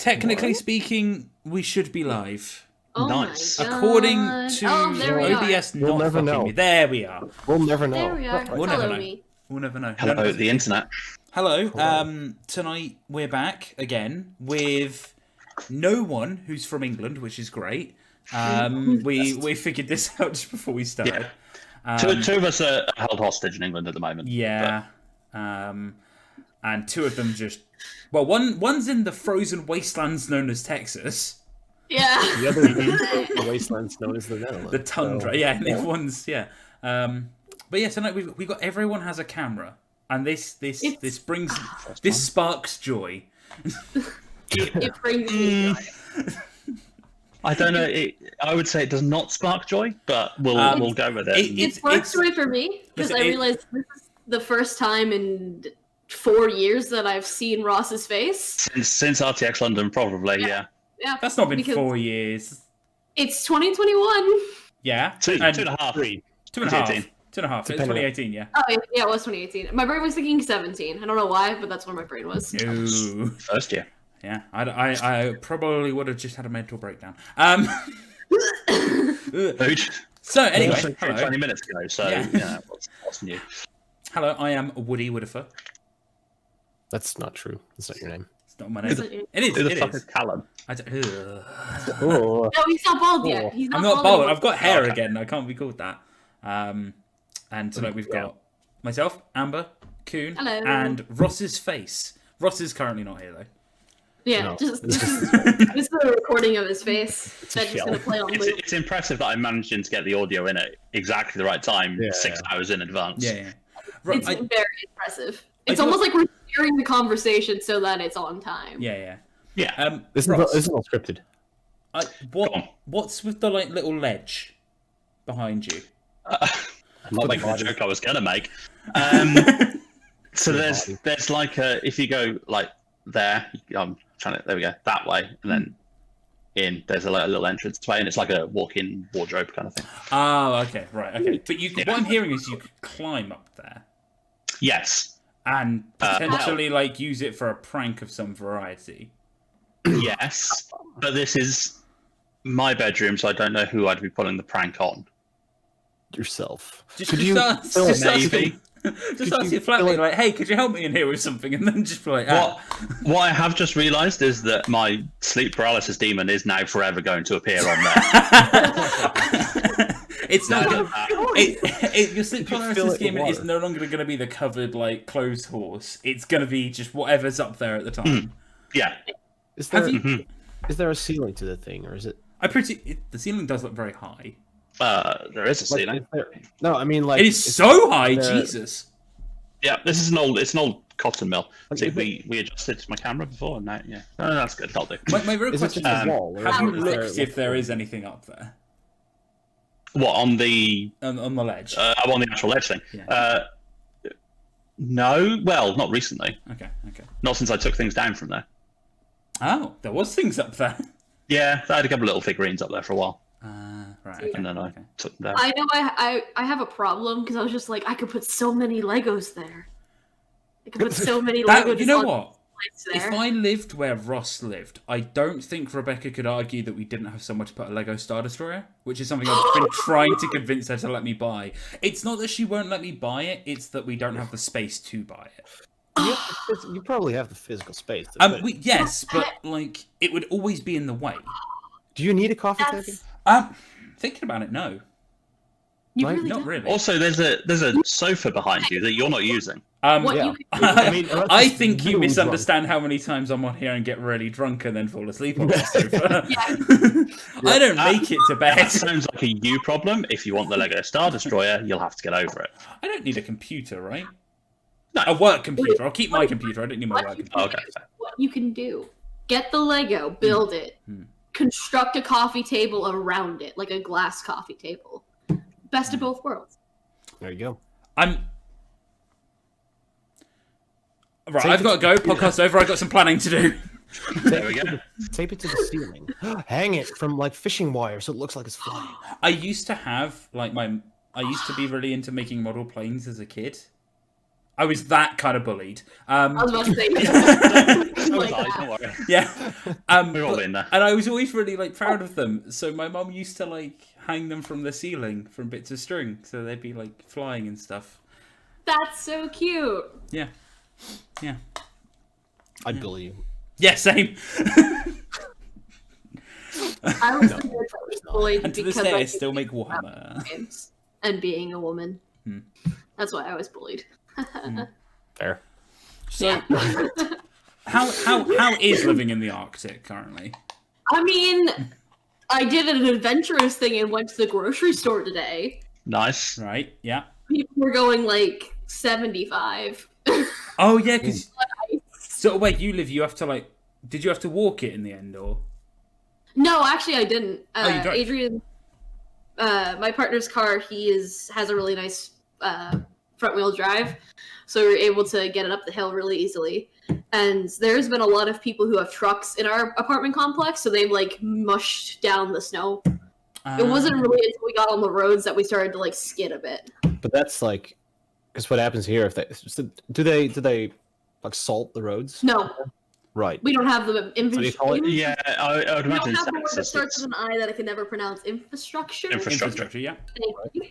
Technically speaking, we should be live. Oh Nice. my God. According to there we OBS, We'll not never fucking know. me. There we are. We'll never know. There we are. We'll never Hello, know. me. We'll never know. Hello, the internet. Hello. Hello. Tonight we're back again with no one who's from England, which is great. We figured this out just before we started. Two of us are held hostage in England at the moment. Yeah. And two of them just one's in the frozen wastelands known as Texas. Yeah. The other the wastelands known as the Netherlands. The tundra, So, yeah, and the other one's but yeah, tonight we got everyone has a camera, and this sparks joy. It brings me joy. I don't know. I would say it does not spark joy, but we'll go with it. It sparks joy for me because I realized this is the first time in 4 years that I've seen Ross's face. Since RTX London, probably, yeah. Yeah, That's not been because 4 years. It's 2021. Yeah, Two and and a half. 2.5. 2.5. It's Depending on- 2018. Yeah. Oh, yeah, it was 2018. My brain was thinking 17. I don't know why, but that's where my brain was. No. First year. Yeah, I probably would have just had a mental breakdown. Food. So anyway, Also, hello. 20 minutes ago, so Yeah. what's new? Hello, I am Woody Woodifer. That's not true. That's not your name. It's not my name. It It is. Who the It fuck is. is Callum? I don't, Oh, No, he's not bald yet. Oh. He's not I'm not bald. anymore. I've got hair Okay. again. I can't be called that. And tonight we've got myself, Amber, Coon, Hello. and Ross's face. Ross is currently not here though. Yeah, No. just this is the recording of his face a that's just shell. gonna play on It's, loop. it's impressive that I'm managing to get the audio in at exactly the right time, Yeah. 6 hours in advance. Yeah. Right, It's very impressive. It's do- almost like we're steering the conversation so that it's on time. yeah. Yeah. this Ross, is all scripted. Go on. what's with the little ledge behind you? I'm not making the joke I was going to make. So there's like if you go like there, I'm trying to, there we go, that way, and then there's a little entrance way, and it's like a walk-in wardrobe kind of thing. Oh, okay, right, okay. But what I'm hearing is you could climb up there Yes. and potentially use it for a prank of some variety. Yes. But this is my bedroom, so I don't know who I'd be pulling the prank on. Yourself. Just Maybe. ask your flatmate, like, hey, could you help me in here with something? And then just be like, What I have just realised is that my sleep paralysis demon is now forever going to appear on there. It's not No, your sleep fill paralysis it with demon is water. no longer going to be the covered closed horse. It's going to be just whatever's up there at the time. Yeah. Is there, Have you? is there a ceiling to the thing, or is it? The ceiling does look very high. There is a Like, ceiling. is there, no, I mean like It is so high, there- Jesus. Yeah, this is an old cotton mill. Like, See, is it- we adjusted my camera before, and now, yeah. No, that's good. That'll do. My real Is it question just is, a wall? or have you is there, looked if there is anything up there What on the on the ledge? on the actual ledge thing? Yeah. No. Well, not recently. Okay. Not since I took things down from there. Oh, there was things up there. Yeah, I had a couple of little figurines up there for a while, Right. Okay. and then I took them down. I know I have a problem because I was just like, I could put so many Legos there. I could put so many Legos You know what? there. If I lived where Ross lived, I don't think Rebecca could argue that we didn't have somewhere to put a Lego Star Destroyer, which is something I've been trying to convince her to let me buy. It's not that she won't let me buy it; it's that we don't have the space to buy it. You probably have the physical space. To put it. Yes, but it would always be in the way. Do you need a coffee table? Thinking about it, no, You Like, really not don't. really. Also, there's a sofa behind you that you're not using. What Yeah. you could I mean, unless I it's think you really misunderstand how many times I'm on here and get really drunk and then fall asleep on the sofa. Yeah. I don't make it to bed. That sounds like a you problem. If you want the Lego Star Destroyer, you'll have to get over it. I don't need a computer, right? No. A work computer. I'll keep my computer. I don't need my work computer. Okay. what you can do. Get the Lego, build it, construct a coffee table around it, like a glass coffee table. Best of both worlds. There you go. Right, I've got to go. Podcast over. I've got some planning to do. There we go. Tape it to the ceiling. Hang it from fishing wire so it looks like it's flying. I used to have I used to be really into making model planes as a kid. I was that kind of bullied. I was about to say, So was like I, that. don't worry. Yeah. We've all been there. And I was always really like proud of them. So my mum used to like hang them from the ceiling from bits of string, so they'd be like flying and stuff. That's so cute. Yeah. Yeah. I'd bully you. Yeah, same. I was the good that was bullied And to this because day, I I still make Warhammer. games and being a woman. Hmm. That's why I was bullied. Fair. So, Yeah. how is living in the Arctic currently? I mean, I did an adventurous thing and went to the grocery store today. Nice. Right? Yeah. People were going like 75. Oh yeah, because so wait, you have to like. Did you have to walk it in the end, or? No, actually, I didn't. You don't? Adrian, my partner's car, has a really nice front wheel drive, so we were able to get it up the hill really easily. And there's been a lot of people who have trucks in our apartment complex, so they've like mushed down the snow. It wasn't really until we got on the roads that we started to like skid a bit. But that's like, because what happens here if they do they like salt the roads? No, Right. we don't have the What do you call it? Yeah, I would We don't imagine have the word that Texas. starts with an I that I can never pronounce. Infrastructure. infrastructure. Yeah. Thank you.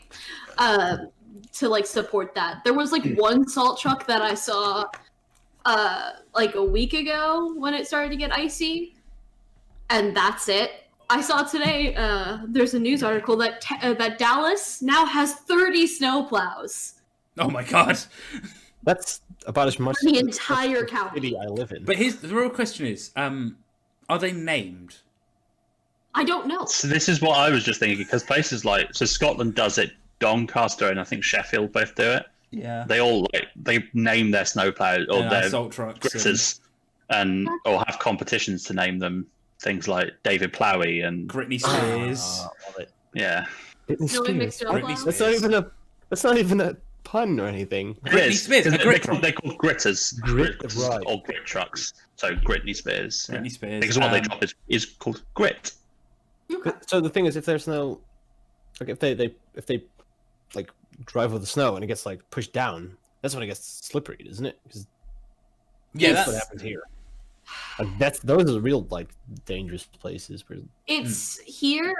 To like support that. There was like one salt truck that I saw like a week ago when it started to get icy, and that's it. I saw today there's a news article that that Dallas now has 30 snowplows. Oh my god. That's about as much The as entire the county. city I live in. But here's the real question: is are they named? I don't know. So this is what I was just thinking, because places like Scotland does it, Doncaster and I think Sheffield both do it. Yeah. They all they name their snowplows or their salt trucks. gritters, and or have competitions to name them. Things like David Plowie and Britney Spears. Love it. yeah, Britney No, we mixed Spears. it up. Britney That's not even a. That's not even a pun or anything. it Britney is. Spears, a They're grit called, truck. they're called gritters, Right. or grit trucks. So Britney Spears. Yeah. Britney Spears. Because what they drop is called grit. But, so the thing is, if there's no, like, if they like drive with the snow and it gets like pushed down, that's when it gets slippery, isn't it? 'Cause Yeah, that's what that's happens here. Like, those are real like dangerous places. It's here.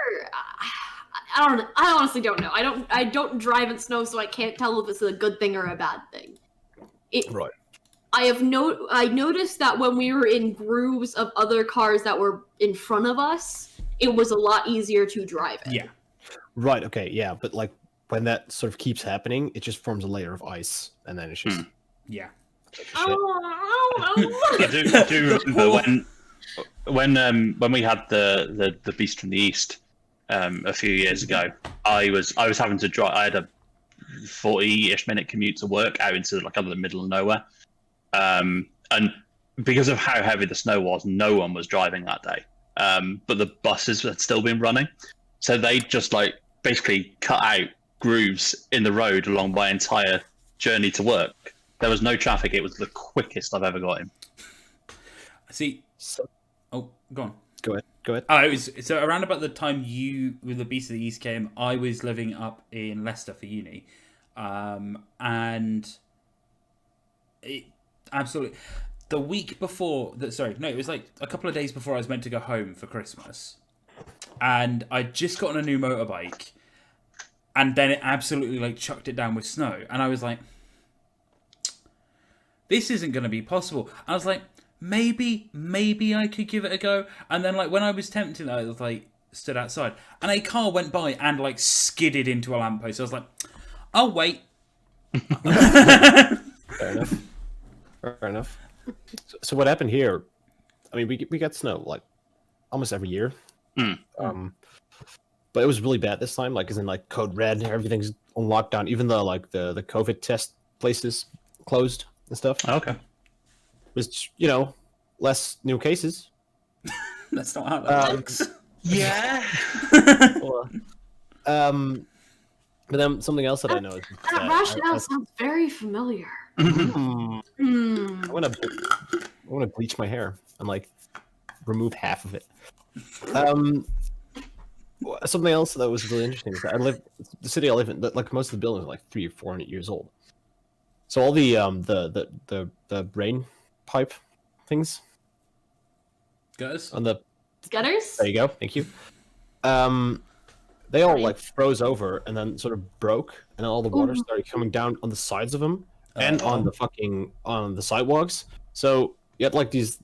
I honestly don't know. I don't drive in snow, so I can't tell if it's a good thing or a bad thing. Right. I noticed that when we were in grooves of other cars that were in front of us, it was a lot easier to drive in. yeah. Right. Okay. Yeah. But like when that sort of keeps happening, it just forms a layer of ice, and then it's just Yeah. shit. I do remember when we had the Beast from the East a few years ago. I was having to drive. I had a 40-ish minute commute to work out into like the middle of nowhere, and because of how heavy the snow was, no one was driving that day. But the buses had still been running, so they just like basically cut out grooves in the road along my entire journey to work. There was no traffic. It was the quickest I've ever got in. See. So, Oh, go on. go ahead. Oh, it was so around about the time you with the Beast of the East came. I was living up in Leicester for uni, and it absolutely the week before that. Sorry, no, it was like a couple of days before I was meant to go home for Christmas, and I'd just gotten a new motorbike, and then it absolutely like chucked it down with snow, and I was like, this isn't going to be possible. I was like, maybe I could give it a go. And then like when I was tempted, I was like stood outside and a car went by and like skidded into a lamppost. I was like, I'll wait. Fair enough. So what happened here? I mean, we got snow like almost every year. But it was really bad this time. Like, as in like code red, everything's on lockdown. Even though like the COVID test places closed and stuff. Okay. Which less new cases. That's not how that works. Yeah. But then something else that I noticed. is That that rationale sounds very familiar. I Hmm. want to bleach my hair and like remove half of it. Something else that was really interesting is that the city I live in, like most of the buildings are like 300 or 400 years old. So all the rain pipe things Gutters? on the Gutters? there you go, thank you. They all like froze over and then sort of broke, and then all the water started coming down on the sides of them and on the sidewalks. So you had like these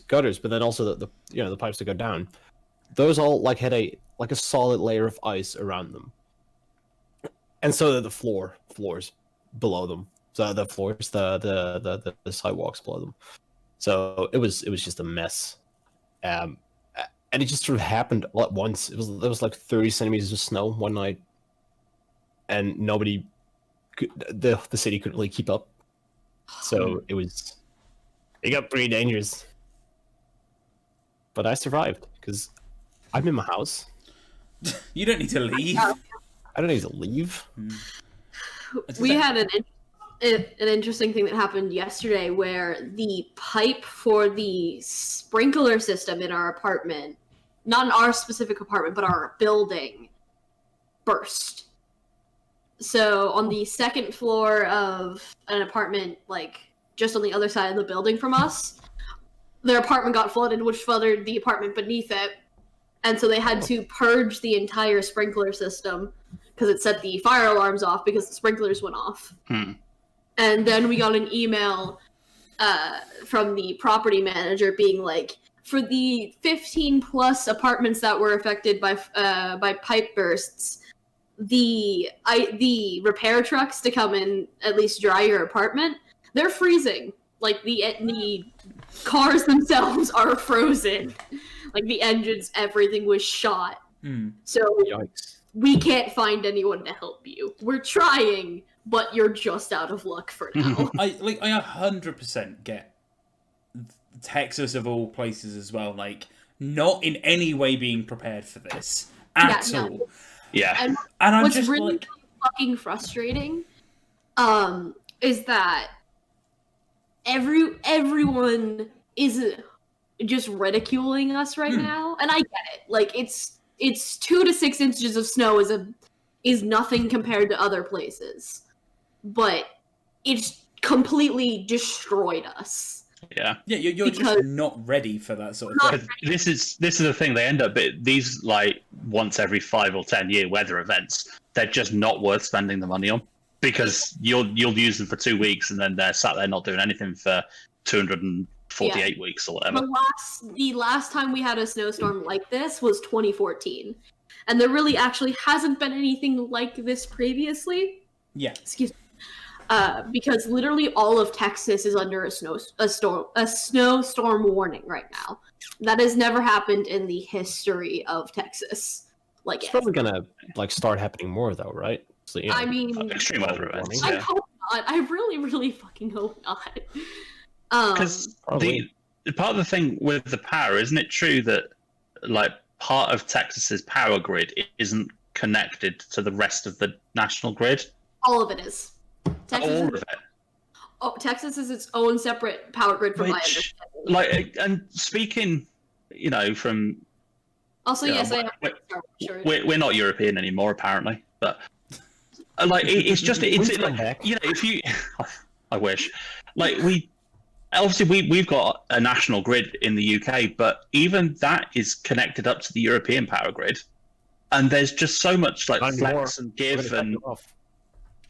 gutters, but then also the pipes that go down. Those all like had a solid layer of ice around them, and so did the floors below them. So the floors, the sidewalks below them. So it was just a mess. And it just sort of happened all at once. There was like 30 centimeters of snow one night, and nobody, the city couldn't really keep up. So it got pretty dangerous. But I survived because I'm in my house. You don't need to leave. I don't need to leave. We had an interesting thing that happened yesterday where the pipe for the sprinkler system in our apartment, not in our specific apartment, but our building, burst. So on the second floor of an apartment, like just on the other side of the building from us, their apartment got flooded, which flooded the apartment beneath it. And so they had to purge the entire sprinkler system because it set the fire alarms off because the sprinklers went off. And then we got an email from the property manager being like, for the 15 plus apartments that were affected by pipe bursts, the repair trucks to come and at least dry your apartment, they're freezing. Like the cars themselves are frozen. Like the engines, everything was shot. So Yikes. we can't find anyone to help you. We're trying, but you're just out of luck for now. I 100% get Texas of all places as well. Like, not in any way being prepared for this at all. Yeah, And I'm what's just really like, fucking frustrating, is that everyone is just ridiculing us right now, and I get it. Like it's 2 to 6 inches of snow is nothing compared to other places, but it's completely destroyed us. Yeah, you're just not ready for that sort of thing. This is the thing. They end up these like once every 5 or 10 year weather events. They're just not worth spending the money on because you'll use them for 2 weeks and then they're sat there not doing anything for 248 weeks or whatever. The last time we had a snowstorm like this was 2014, and there really actually hasn't been anything like this previously. Yeah. Excuse me. Because literally all of Texas is under a snowstorm warning right now. That has never happened in the history of Texas. Like It's probably gonna like start happening more though, right? So I mean, Extreme weather events. I Yeah. hope not. I really, really fucking hope not. Because Probably. the part of the thing with the power, isn't it true that like part of Texas's power grid isn't connected to the rest of the national grid? all of it is. All of it. Texas is its own separate power grid from my Which, understanding. like, and speaking, from Also, yeah, yes, I am. we're, we're not European anymore, apparently, but like it's just it's Come like, back. if you, I wish, like we've got a national grid in the UK, but even that is connected up to the European power grid, and there's just so much like Not flex anymore. and We're give gonna cut and you off.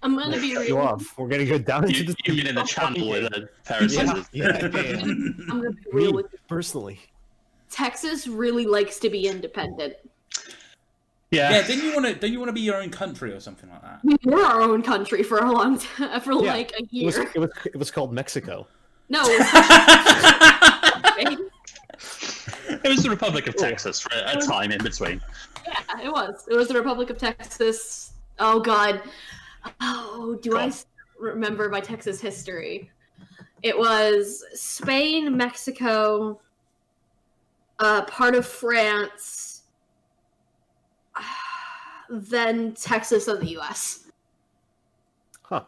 I'm gonna be Cut you real. off. We're gonna go down into the. you've been in the channel with a pair of Yeah, scissors. yeah. I'm gonna be real Me with you. personally. Texas really likes to be independent. Yeah, don't you want to be your own country or something like that? We were our own country for a long time, for Yeah, like a It was, year. it was called Mexico. No, It was the Republic of Texas for a time in between. yeah, it was. It was the Republic of Texas. Oh God. Oh, do I remember my Texas history? It was Spain, Mexico, part of France, then Texas and the U.S. Huh.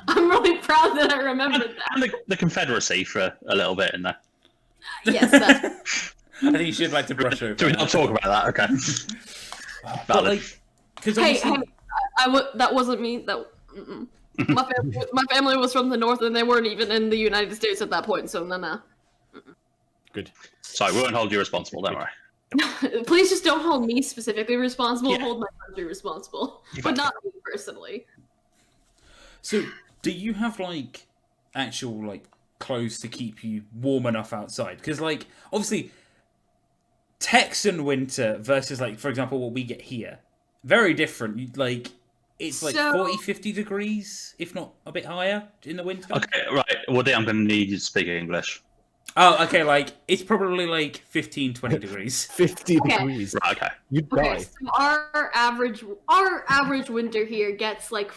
I'm really proud that I remembered that. And the Confederacy for a little bit in there. Yes, that's I think you should like to brush over. Do we not talk about that? Okay. But like, because Hey, obviously, That wasn't me. My family was from the north, and they weren't even in the United States at that point. So no. Good. Sorry, we won't hold you responsible. Don't worry. Please just don't hold me specifically responsible. Yeah. Hold my country responsible, but Exactly. not me personally. So, do you have like actual like clothes to keep you warm enough outside? Because like obviously, Texan winter versus like for example what we get here, very different. Like it's like So- 40, 50 degrees, if not a bit higher in the winter. Okay, right. Woody, I'm going to need you to speak English. Oh, okay. Like it's probably like 15, 20 degrees. 50 Okay. degrees. Right, okay. You'd Okay, die. so our average winter here gets like,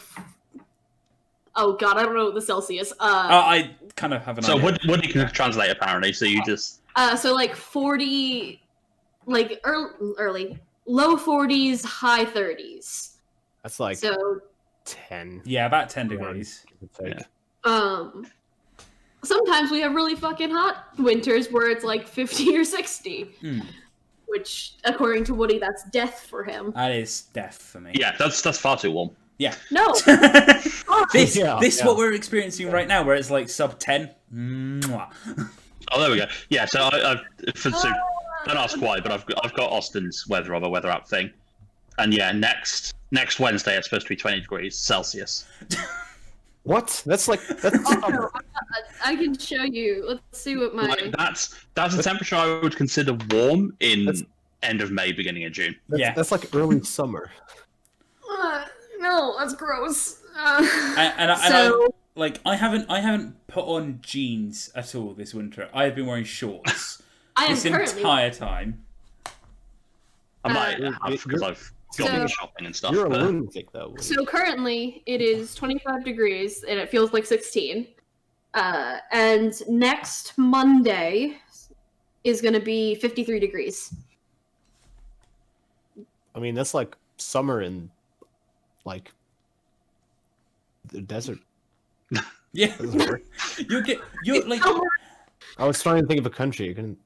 oh god, I don't know the Celsius. I kind of have an So idea. Woody can translate apparently. So you just So like 40, like early low 40s, high 30s. That's like So 10. Yeah, about 10 degrees. give or take. Yeah. sometimes we have really fucking hot winters where it's like 50 or 60, Hmm. which according to Woody, that's death for him. That is death for me. yeah, that's far too warm. Yeah. No, this Yeah, this yeah. what we're experiencing right now, where it's like sub 10. Mwah. Oh, there we go. Yeah, so so don't ask why, but I've got Austin's weather app thing, and yeah, next Wednesday it's supposed to be 20 degrees Celsius. What? That's summer. I can show you. Let's see what my. Like, that's a temperature I would consider warm in That's- end of May, beginning of June. Yeah. That's like early summer. No, that's gross. I haven't put on jeans at all this winter. I have been wearing shorts I am this currently. entire time. I might Uh, have because I've gone So- shopping and stuff. You're a but- lunatic, though. Woody. So currently it is 25 degrees and it feels like 16. And next Monday is going to be 53 degrees. I mean, that's like summer in like the desert. Yeah, Doesn't work. you're like I was trying to think of a country. I couldn't.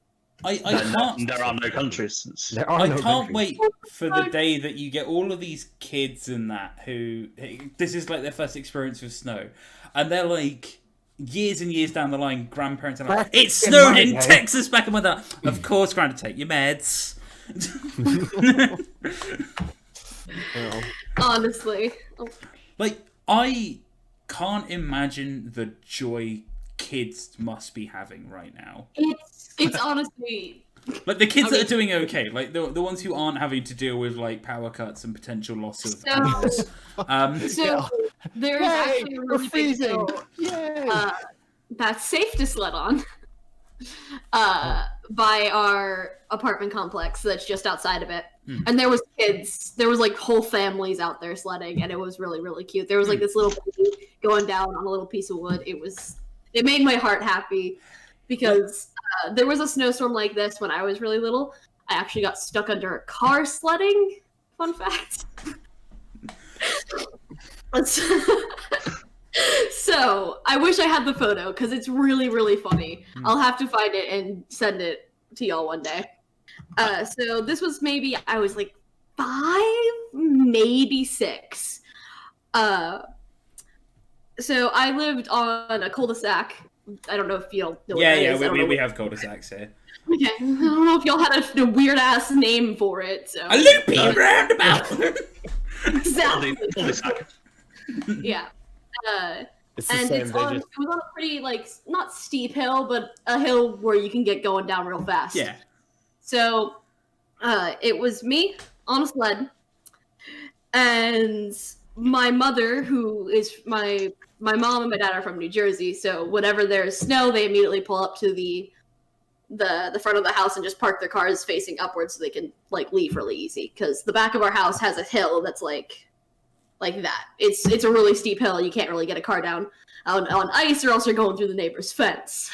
I can't. There are no countries. It's- There are I no can't countries. wait for the day that you get all of these kids and that who this is like their first experience with snow, and they're like years and years down the line, grandparents are like, Back "It in snowed my in day." Texas back in my day." Of course, Grandpa, take your meds. Well, Honestly. Like I can't imagine the joy kids must be having right now. It's honestly. Like the kids I that mean- are doing okay, like the ones who aren't having to deal with like power cuts and potential loss of So, animals. so Yeah. there's Yay, actually a we're really big freezing. hill Yay! that's safe to sled on by our apartment complex that's just outside of it. And there was like whole families out there sledding, and it was really, really cute. There was like this little baby going down on a little piece of wood. It made my heart happy because there was a snowstorm like this when I was really little. I actually got stuck under a car sledding. Fun fact. So I wish I had the photo because it's really, really funny. I'll have to find it and send it to y'all one day. So this was maybe I was like 5, maybe 6. So I lived on a cul-de-sac. I don't know if y'all know what that is. I don't know we have cul-de-sacs here. Okay. I don't know if y'all had a weird ass name for it. So A loopy roundabout. exactly. Cul-de-sac. Yeah. it's the And same. it They was just on a pretty like not steep hill, but a hill where you can get going down real fast. Yeah. So it was me on a sled, and my mother, who is my mom and my dad are from New Jersey. So whenever there's snow, they immediately pull up to the front of the house and just park their cars facing upwards so they can like leave really easy. Because the back of our house has a hill that's like that. It's a really steep hill. You can't really get a car down on ice, or else you're going through the neighbor's fence.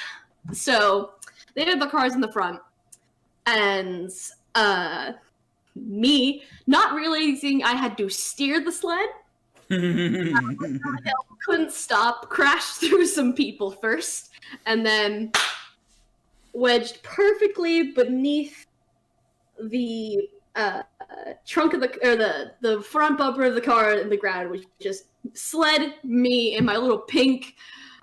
So they had the cars in the front, and me not realizing I had to steer the sled, couldn't stop, crashed through some people first, and then wedged perfectly beneath the trunk of the front bumper of the car in the ground, which just sled me in my little pink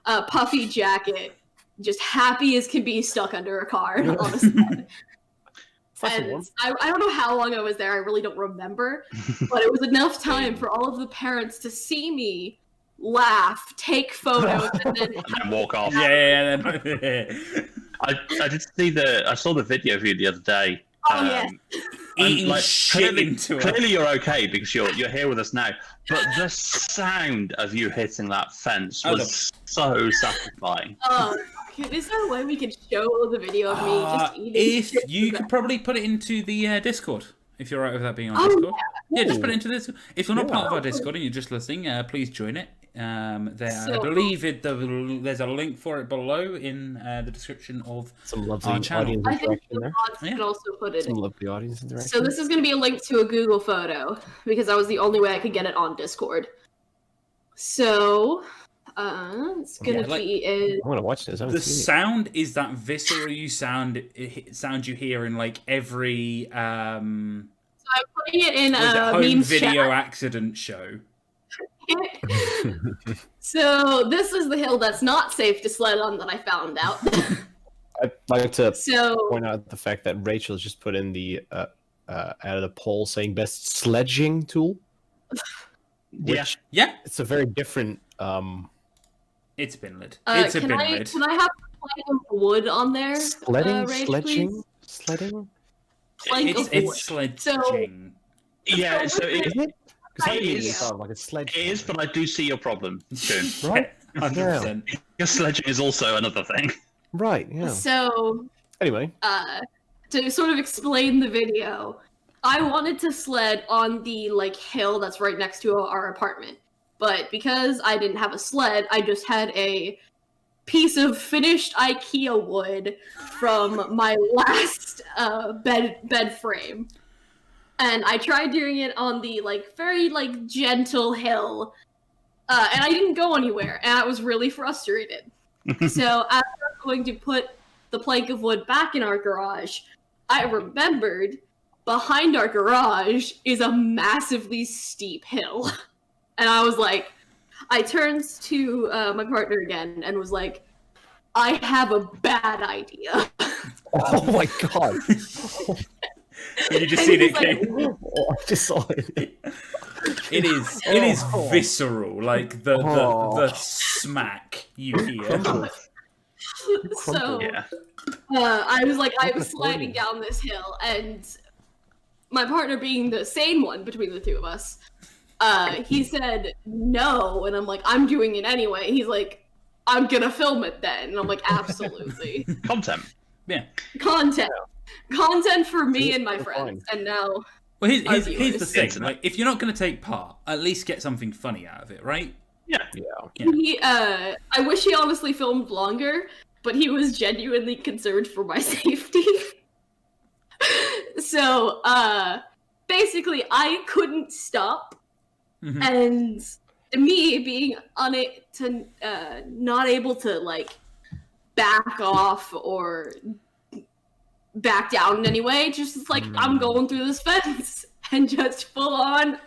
puffy jacket, just happy as can be, stuck under a car on a sled. And I don't know how long I was there. I really don't remember, but it was enough time for all of the parents to see me laugh, take photos, and then walk off. Yeah. I did see I saw the video of you the other day. Oh yeah. Eating shit into it. Clearly you're okay because you're here with us now. But the sound of you hitting that fence was so satisfying. Is there a way we could show the video of me just eating shit? If you could probably put it into the Discord. If you're right with that being on Discord. Yeah, just put it into this. If you're not part of our Discord and you're just listening, please join it. I believe there's a link for it below in the description of some lovely our channel. audience interaction there. I can also put it some lovely audience interaction. So this is going to be a link to a Google photo because that was the only way I could get it on Discord. So it's going to be in... I want to watch this. The sound is that visceral sound you hear in like every So I'm putting it in a home memes video chat. accident show. So this is the hill that's not safe to sled on that I found out. I'd like to point out the fact that Rachel's just put in the out of the poll saying best sledging tool. Which, yeah, it's a very different. It's been lit. Can I have a plank of wood on there? Sledding, Rach, sledging, please? sledding. Plank of wood. It's sledging. Yeah, so Is it? It Like a sledge. It is, but I do see your problem, June. Right? 100%. Your sledging is also another thing. Right, yeah. So, anyway. To sort of explain the video, I wanted to sled on the hill that's right next to our apartment. But because I didn't have a sled, I just had a piece of finished IKEA wood from my last bed frame. And I tried doing it on the very gentle hill, and I didn't go anywhere, and I was really frustrated. So as I was going to put the plank of wood back in our garage, I remembered behind our garage is a massively steep hill, and I was like, I turned to my partner again and was like, I have a bad idea. Oh my god. You just seen it, Kate. I just saw it. It is visceral, like the smack you hear. So I was sliding down this hill, and my partner, being the sane one between the two of us, he said no, and I'm like, I'm doing it anyway. He's like, I'm gonna film it then, and I'm like, absolutely. Content. Yeah. Content for me and my friends, and now. Well, here's the thing: if you're not going to take part, at least get something funny out of it, right? Yeah. I wish he honestly filmed longer, but he was genuinely concerned for my safety. So, basically, I couldn't stop, and me being not able to back off or back down in any way, just I'm going through this fence and just full on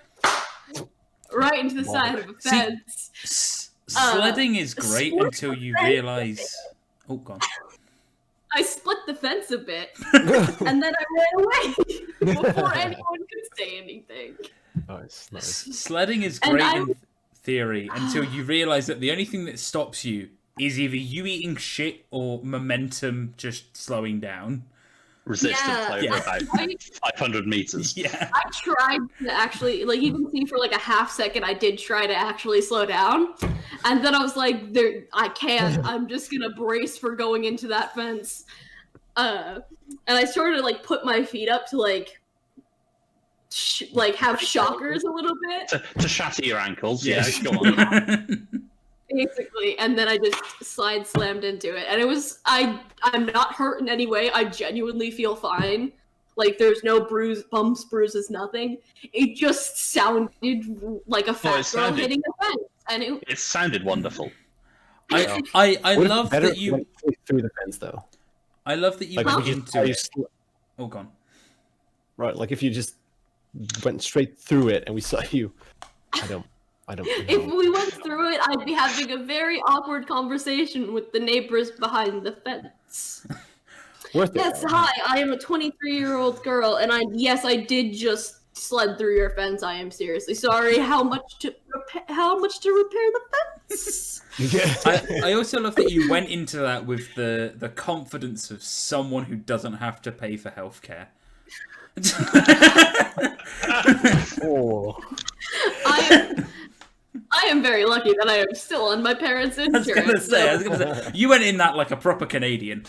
right into the side of a fence. Sledding is great until you realize. Oh god! I split the fence a bit, and then I ran away before anyone could say anything. Nice. Sledding is great in theory until you realize that the only thing that stops you is either you eating shit or momentum just slowing down. Resistance over about 500 meters. Yeah. I tried to actually, you can see for a half second, I did try to actually slow down. And then I was like, I can't. I'm just going to brace for going into that fence. And I started to, put my feet up to, have shockers a little bit. To shatter your ankles. Yeah, go on. Basically, and then I just slammed into it, and it was I'm not hurt in any way. I genuinely feel fine. There's no bumps, bruises, nothing. It just sounded like a fat girl hitting a fence, and it sounded wonderful. I love that you went through the fence though. I love that you went into it. Oh, gone. right? Like if you just went straight through it and we saw you, I don't know. If we went through it, I'd be having a very awkward conversation with the neighbors behind the fence. Worth it. Yes, though. hi, I am a 23-year-old girl, and I did just sled through your fence. I am seriously sorry. How much to repair the fence? Yeah. I also love that you went into that with the confidence of someone who doesn't have to pay for healthcare. Oh. I am very lucky that I am still on my parents' I was insurance. gonna say, you went in that like a proper Canadian.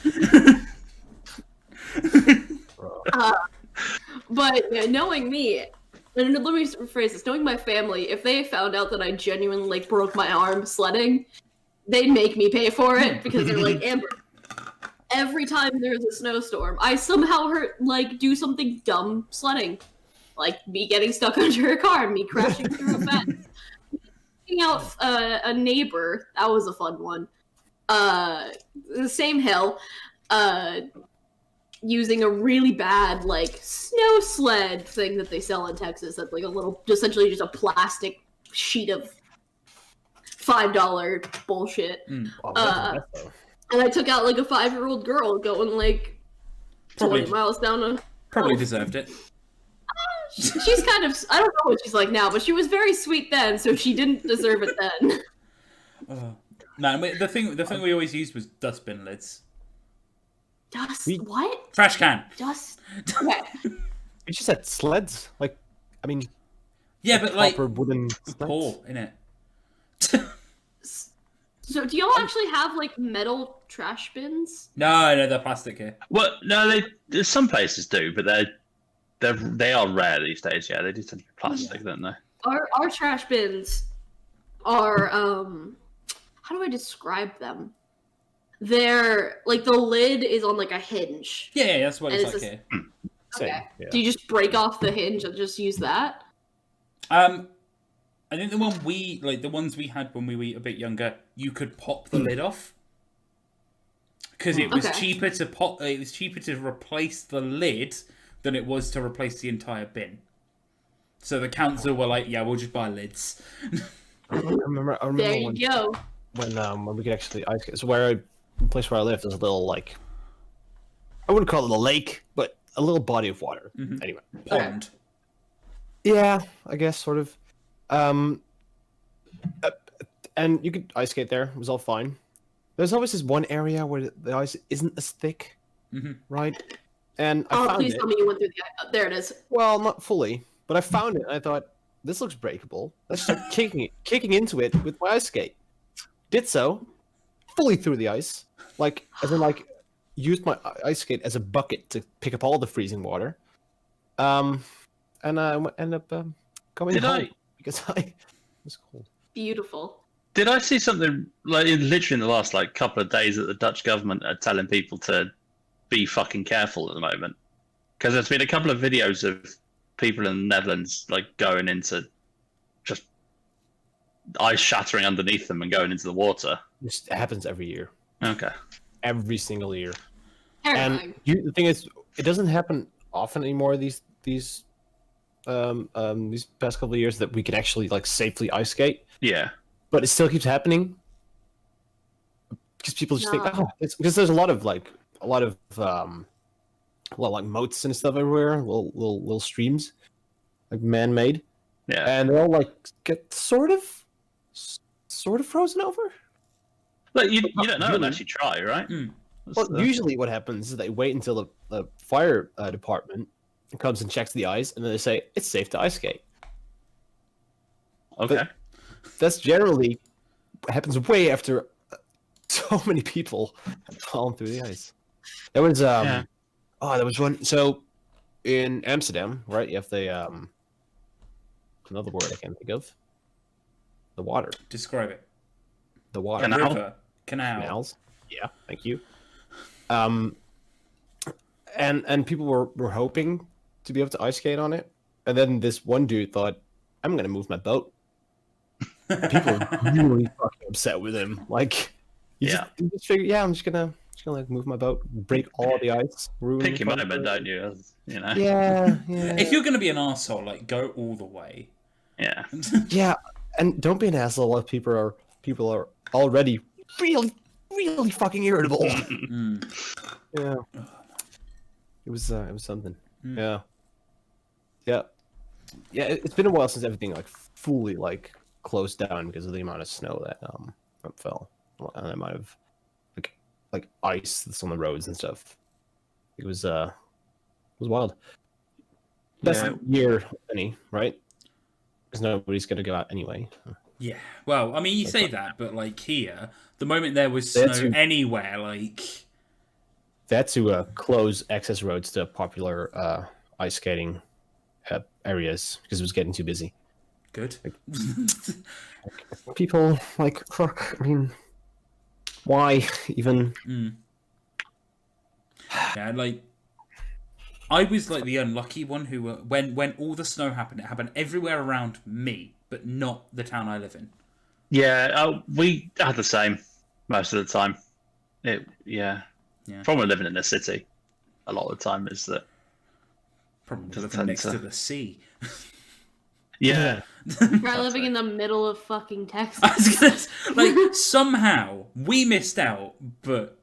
But yeah, knowing me, and let me rephrase this: knowing my family, if they found out that I genuinely like broke my arm sledding, they'd make me pay for it because they're like, Amber, every time there's a snowstorm, I somehow do something dumb sledding, like me getting stuck under a car, me crashing through a fence, taking out a neighbor. That was a fun one. The same hill. Using a really bad like snow sled thing that they sell in Texas. That's like a little, essentially just a plastic sheet of $5 bullshit. Oh, that's the best, though. And I took out like a 5-year-old girl going like 20 miles down a. Probably deserved it. She's kind of, I don't know what she's like now, but she was very sweet then, so she didn't deserve it then. No, the thing we always used was dustbin lids. What? Trash can. Okay. You just said sleds. Like, I mean, Yeah, but like proper wooden poor sleds. in it. So do y'all actually have like metal trash bins? No, they're plastic here. Well, no, some places do, but they are rare these days. Yeah, they do tend to be plastic, don't they? Our trash bins are how do I describe them? They're like the lid is on like a hinge. Yeah, that's what And it's it's like here. Same, Okay. yeah. Do you just break off the hinge and just use that? I think the ones we had when we were a bit younger, you could pop the lid off because it was Okay. cheaper to pop. It was cheaper to replace the lid than it was to replace the entire bin. So the council were like, "Yeah, we'll just buy lids." I remember There you go. when we could actually ice skate. So the place where I live, there's a little like, I wouldn't call it a lake, but a little body of water. Mhm. Anyway. Pond. Yeah, I guess sort of. And you could ice skate there. It was all fine. There's always this one area where the ice isn't as thick, Mhm. right? And I Oh, found please it. tell me you went through the. There it is. Well, not fully, but I found it and I thought, this looks breakable. Let's start kicking into it with my ice skate. Did so, fully through the ice, used my ice skate as a bucket to pick up all the freezing water. And I ended up going Did home I? because it was cold. Beautiful. Did I see something like literally in the last like couple of days that the Dutch government are telling people to be fucking careful at the moment? Because there's been a couple of videos of people in the Netherlands like going into just ice shattering underneath them and going into the water. It happens every year, Okay. every single year. Terrifying. And the thing is, it doesn't happen often anymore. These past couple of years that we can actually like safely ice skate. Yeah. But it still keeps happening because people just think, No. oh, it's because there's a lot of moats and stuff everywhere, little streams, like man-made, Yeah. and they all like get sort of frozen over. Look, you don't know Really? unless you try, right? Mm. Well, usually what happens is they wait until the fire department comes and checks the ice, and then they say it's safe to ice skate. Okay. That's generally happens way after so many people have fallen through the ice. There was Yeah. there was one. So in Amsterdam, right? You have the another word I can't think of. The water. Describe it. The water. Canal. River. Canal. Canals. Yeah, thank you. And people were hoping to be able to ice skate on it, and then this one dude thought, "I'm gonna move my boat." People were really fucking upset with him. Like, he just figured, yeah, I'm just gonna Just gonna like move my boat, break all the ice, ruin Pick your the fun moment, for- don't you? You know. Yeah. If you're gonna be an asshole, like go all the way. Yeah. Yeah, and don't be an asshole if people are already really fucking irritable. Mm. Yeah. It was something. Mm. Yeah. It's been a while since everything like fully like closed down because of the amount of snow that fell, and the amount of like ice that's on the roads and stuff. It was wild. Best Yeah. year any, right? Because nobody's gonna go out anyway. Yeah. Well, I mean, you say that, but like here, the moment there was That's snow who- anywhere, like They had to close access roads to popular ice skating areas because it was getting too busy. good. People like fuck. I mean, why even? Mm. Yeah, like I was like the unlucky one who, when all the snow happened, it happened everywhere around me, but not the town I live in. Yeah, we had the same most of the time. Yeah. Problem with living in the city, a lot of the time is that. Probably Does it living tend next to- to the sea. Yeah, Try living in the middle of fucking Texas. I was gonna say, like somehow we missed out, but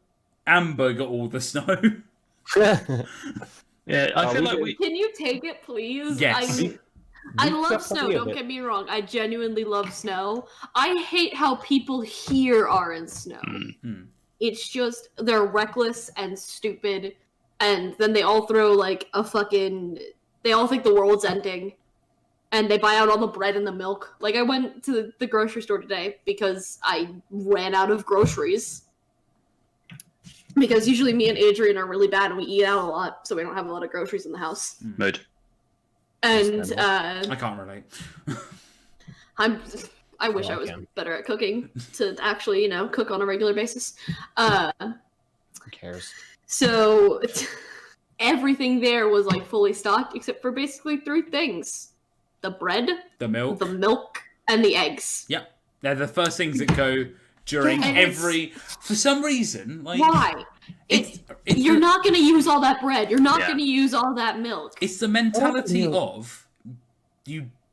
Amber got all the snow. yeah. I feel we like did. we. Can you take it, please? Yes. I We love got snow, plenty of don't it. get me wrong. I genuinely love snow. I hate how people here are in snow. Hmm. It's just, they're reckless and stupid, and then they all throw, like, they all think the world's ending, and they buy out all the bread and the milk. Like, I went to the grocery store today because I ran out of groceries. Because usually me and Adrian are really bad and we eat out a lot, so we don't have a lot of groceries in the house. Mood. And I can't relate. I wish Well, I I was can. better at cooking to actually, cook on a regular basis. Who cares? So everything there was like fully stocked except for basically 3 things: the bread, The milk. the milk, and the eggs. Yep. They're the first things that go during And every. For some reason, like Why? it's You're not going to use all that bread. You're not Yeah. going to use all that milk. It's the mentality milk. of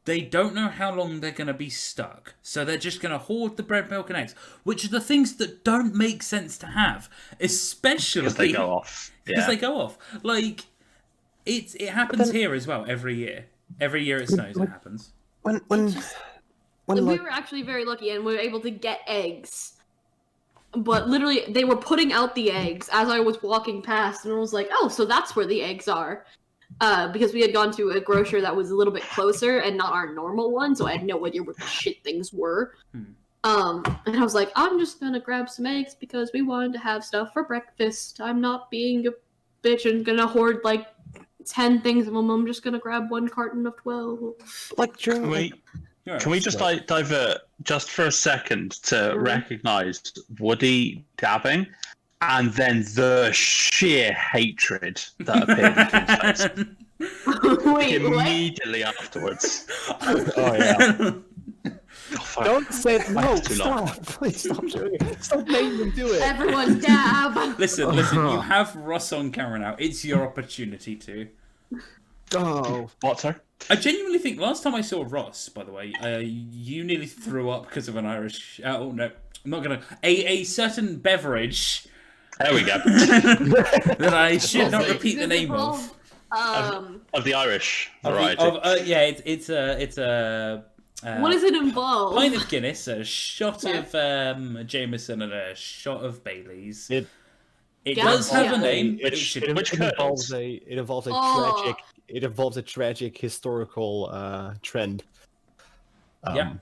they don't know how long they're going to be stuck, so they're just going to hoard the bread, milk, and eggs, which are the things that don't make sense to have, especially Because they go off. because Yeah. they go off. Like it happens here as well every year. Every year it snows, it happens. When We like were actually very lucky and we were able to get eggs. But literally, they were putting out the eggs as I was walking past, and I was like, oh, so that's where the eggs are. Because we had gone to a grocer that was a little bit closer and not our normal one, so I had no idea what the shit things were. And I was like, I'm just gonna grab some eggs because we wanted to have stuff for breakfast. I'm not being a bitch and gonna hoard like 10 things of them. I'm just gonna grab 1 carton of 12. like during Can like, we, can we just divert just for a second to recognise Woody dabbing and then the sheer hatred that appeared in his face Wait, what? immediately afterwards? oh yeah. Oh, fuck. Don't say it. No, Too long. stop. Please stop doing it. Stop making them do it. Everyone dab! Listen, you have Ross on camera now. It's your opportunity to. Oh. What, sir? I genuinely think last time I saw Ross, by the way, you nearly threw up because of an Irish. Oh no, I'm not gonna. A certain beverage There we go. that I should not repeat the name of. Of the Irish variety. Yeah, it's a. What does it involve? Pint of Guinness, a shot of Jameson, and a shot of Bailey's. It does have a name. Which- It should. which it involves Oh. tragic. It involves a tragic historical trend. Yeah.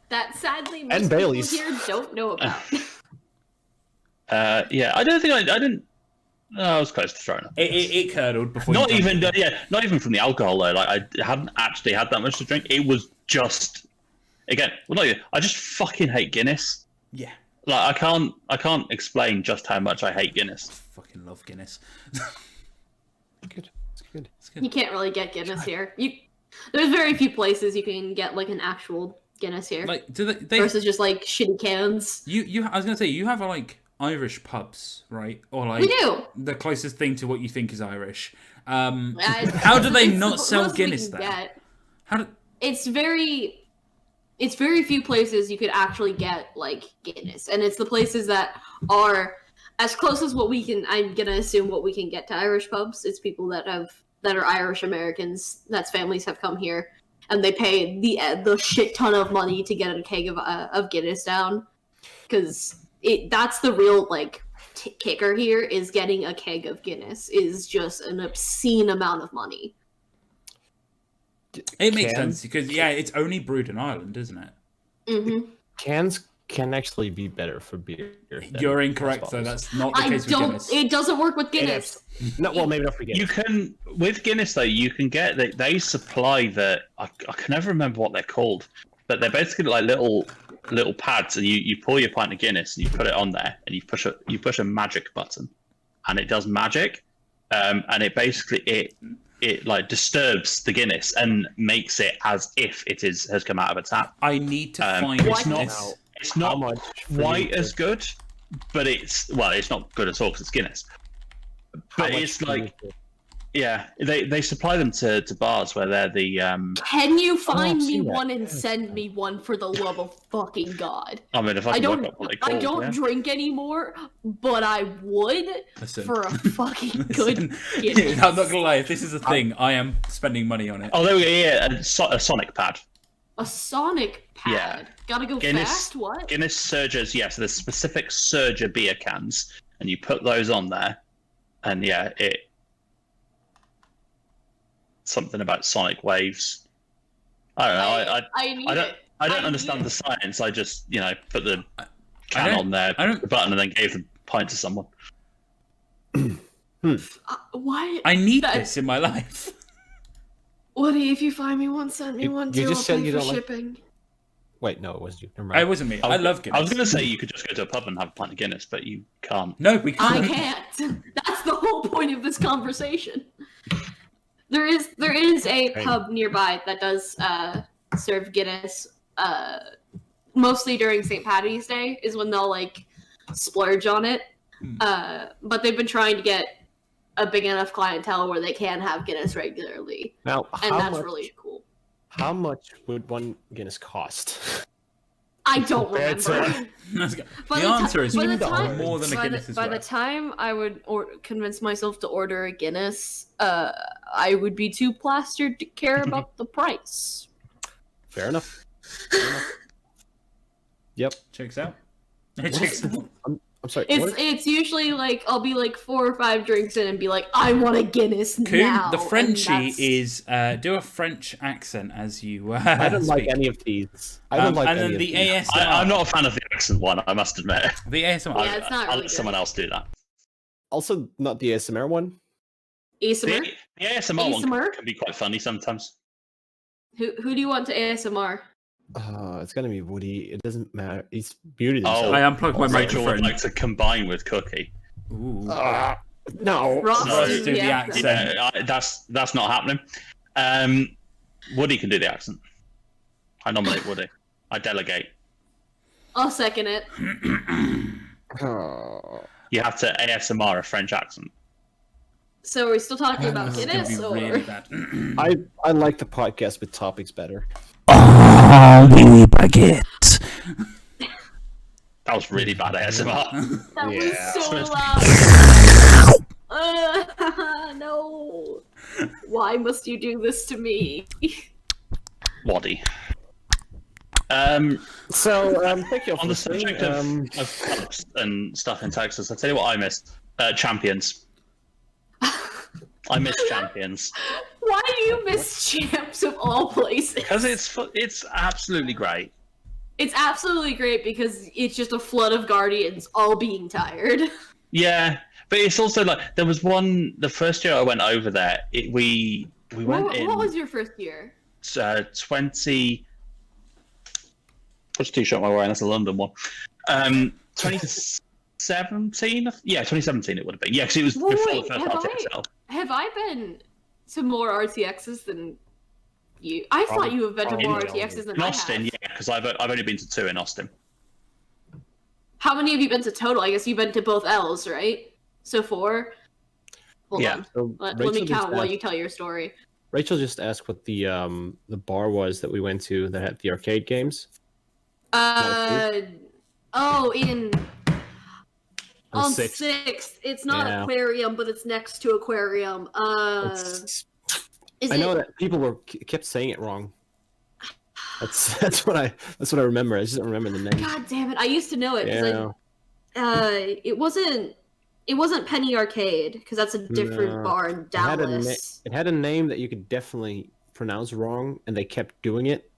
That sadly most And people Baileys. here don't know about. Yeah, I don't think I didn't. No, I was close to throwing up. It curdled before. Not you even, drank it. not even from the alcohol though. Like I hadn't actually had that much to drink. It was just, again, well, no, I just fucking hate Guinness. Yeah. Like I can't explain just how much I hate Guinness. Fucking love Guinness. Good. It's good. It's good. You can't really get Guinness here. There's very few places you can get like an actual Guinness here Like, do they versus just like shitty cans. You I was gonna say you have like Irish pubs, right? Or We like do. the closest thing to what you think is Irish. How How do they not sell Guinness there? How do... It's very few places you could actually get like Guinness, and it's the places that are as close as what we can. I'm gonna assume what we can get to Irish pubs. It's people that are Irish Americans. That's families have come here, and they pay the shit ton of money to get a keg of Guinness down, because that's the real like kicker here is getting a keg of Guinness is just an obscene amount of money. It makes sense because it's only brewed in Ireland, isn't it? Mm-hmm. Cans can actually be better for beer. You're incorrect, though. That's not the case with Guinness. It doesn't work with Guinness. No, well, maybe not for Guinness. You can with Guinness though. You can get they supply I can never remember what they're called, but they're basically like little pads, and you pour your pint of Guinness and you put it on there, and you push a magic button, and it does magic, and it basically it like disturbs the Guinness and makes it as if it has come out of a tap. I need to find Guinness. It's not quite as good, but it's not good at all because it's Guinness. But it's like, yeah, they supply them to bars where they're the. Can you find me one and send me one for the love of fucking God? I mean, if I can work out what they're called, I don't drink anymore, but I would for a fucking good. I'm not gonna lie. If this is a thing, I am spending money on it. Oh, there we go. Yeah, a Sonic pad. A Sonic pad. Yeah. Gotta go fast. What? Guinness Surgers. Yeah, so there's specific Surger beer cans, and you put those on there, and something about sonic waves. I don't know. I don't understand the science. I just put the can on there, the button, and then gave the pint to someone. Why? I need this in my life. Woody, if you find me one, send me one too. You just said you don't shipping. Wait, no, it was you. Never mind. It wasn't me. I love Guinness. I was going to say you could just go to a pub and have a pint of Guinness, but you can't. No, we can't. I can't. That's the whole point of this conversation. There is a pub nearby that does serve Guinness. Mostly during St. Patty's Day is when they'll like splurge on it. But they've been trying to get a big enough clientele where they can have Guinness regularly. Now, that's really cool. How much would one Guinness cost? I don't remember. The answer is more than a Guinness is By the worth. time I would convince myself to order a Guinness, I would be too plastered to care about the price. Fair enough. Yep. Checks out. It checks out. I'm sorry. It's usually like I'll be like 4 or 5 drinks in and be like, I want a Guinness now. The Frenchie is do a French accent as you. I don't like any of these. I don't like any of these. ASMR. I'm not a fan of the accent one. I must admit. The ASMR. Yeah, it's not I'll really let someone else do that. Also, not the ASMR one. ASMR? The ASMR one can be quite funny sometimes. Who do you want to ASMR? It's gonna be Woody. It doesn't matter. He's muted himself. I unplugged my Rachel would microphone. like to combine with Cookie. Ooh. No. Ross, Let's do the accent. Yeah, that's not happening. Woody can do the accent. I nominate Woody. I delegate. I'll second it. You have to ASMR a French accent. So are we still talking about This is Guinness? gonna be Or... really bad. I like the podcast with topics better. That was really bad ASMR. That was so loud. No. Why must you do this to me? Waddy. So, thank you all On for the subject of pubs and stuff in Texas, I'll tell you what I missed. Champions. I miss Champions. Why do you miss Champs of all places? Because it's absolutely great. It's absolutely great because it's just a flood of Guardians all being tired. Yeah, but it's also like there was one. The first year I went over there, we went in. What was your first year? 20. Which t-shirt am I wearing? That's a London one. 2017. Yeah, 2017 it would have been. Yeah, because it was before the first RTXL. Have I been to more RTXs than you? I thought you have been to more RTXs than In I Austin, have. yeah, because I've only been to 2 in Austin. How many have you been to total? I guess you've been to both L's, right? So 4. Hold Yeah. on. So Let Rachel me just count while asked- you tell your story. Rachel just asked what the bar was that we went to that had the arcade games. In on 6th. 6th. It's not Yeah. aquarium, but it's next to aquarium. It's- Is I it? know that people kept saying it wrong. That's what I remember. I just don't remember the name. God damn it! I used to know it because Yeah. it wasn't Penny Arcade because that's a different No. bar in Dallas. It had a name that you could definitely pronounce wrong, and they kept doing it.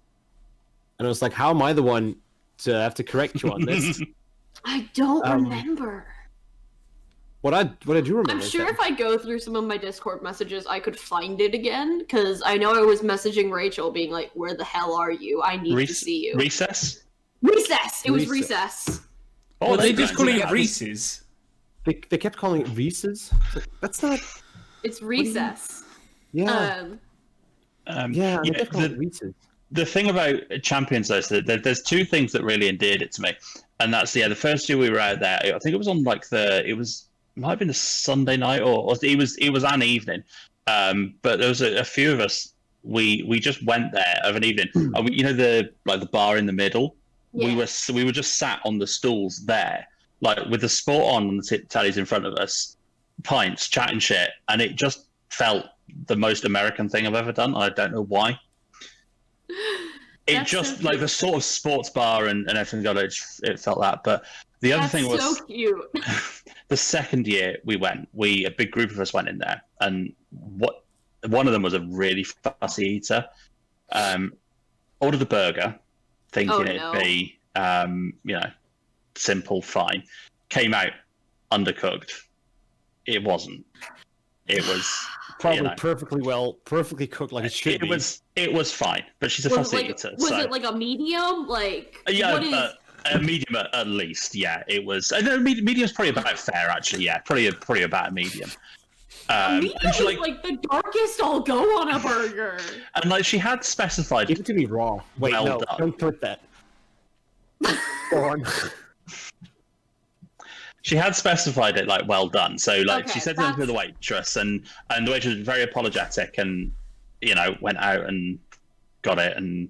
And I was like, how am I the one to have to correct you on this? I don't Um, remember. What I do remember. I'm is sure that- if I go through some of my Discord messages, I could find it again because I know I was messaging Rachel, being like, "Where the hell are you? I need to see you." Recess? Recess. It was Recess. recess. Oh, Well, they that's just great. calling it Yeah. Reese's. they kept calling it Reese's. That's not. It's recess. Yeah. Yeah, They kept calling it Reese's. the thing about Champions, though, is that there's two things that really endeared it to me, and that's the first year we were out there. I think it was on like it might have been a Sunday night or it was an evening, but there was a few of us. We just went there of an evening, and the bar in the middle. Yeah. We were just sat on the stools there, like with the sport on the tallies in front of us, pints, chatting shit, and it just felt the most American thing I've ever done. I don't know why. It That's just so like the sort of sports bar and everything got it. It felt that, but the other thing was so cute. the second year we went. A big group of us went in there, and one of them was a really fussy eater. Ordered a burger, thinking it'd be simple, fine. Came out undercooked. It wasn't. It was Probably perfectly cooked like it should be. It was fine, but she's a Was fussy it eater. was so. it like a medium? Like Yeah, what is? a medium at least. Yeah, it was. No, medium's probably about fair, actually. Yeah, probably about a medium. Medium and is she, like the darkest I'll go on a burger. and like she had specified. Give it to me raw. Wait, Well no, done. don't put that. Go on. She had specified it like well done. So like Okay, she said something to the waitress, and the waitress was very apologetic, and went out and got it, and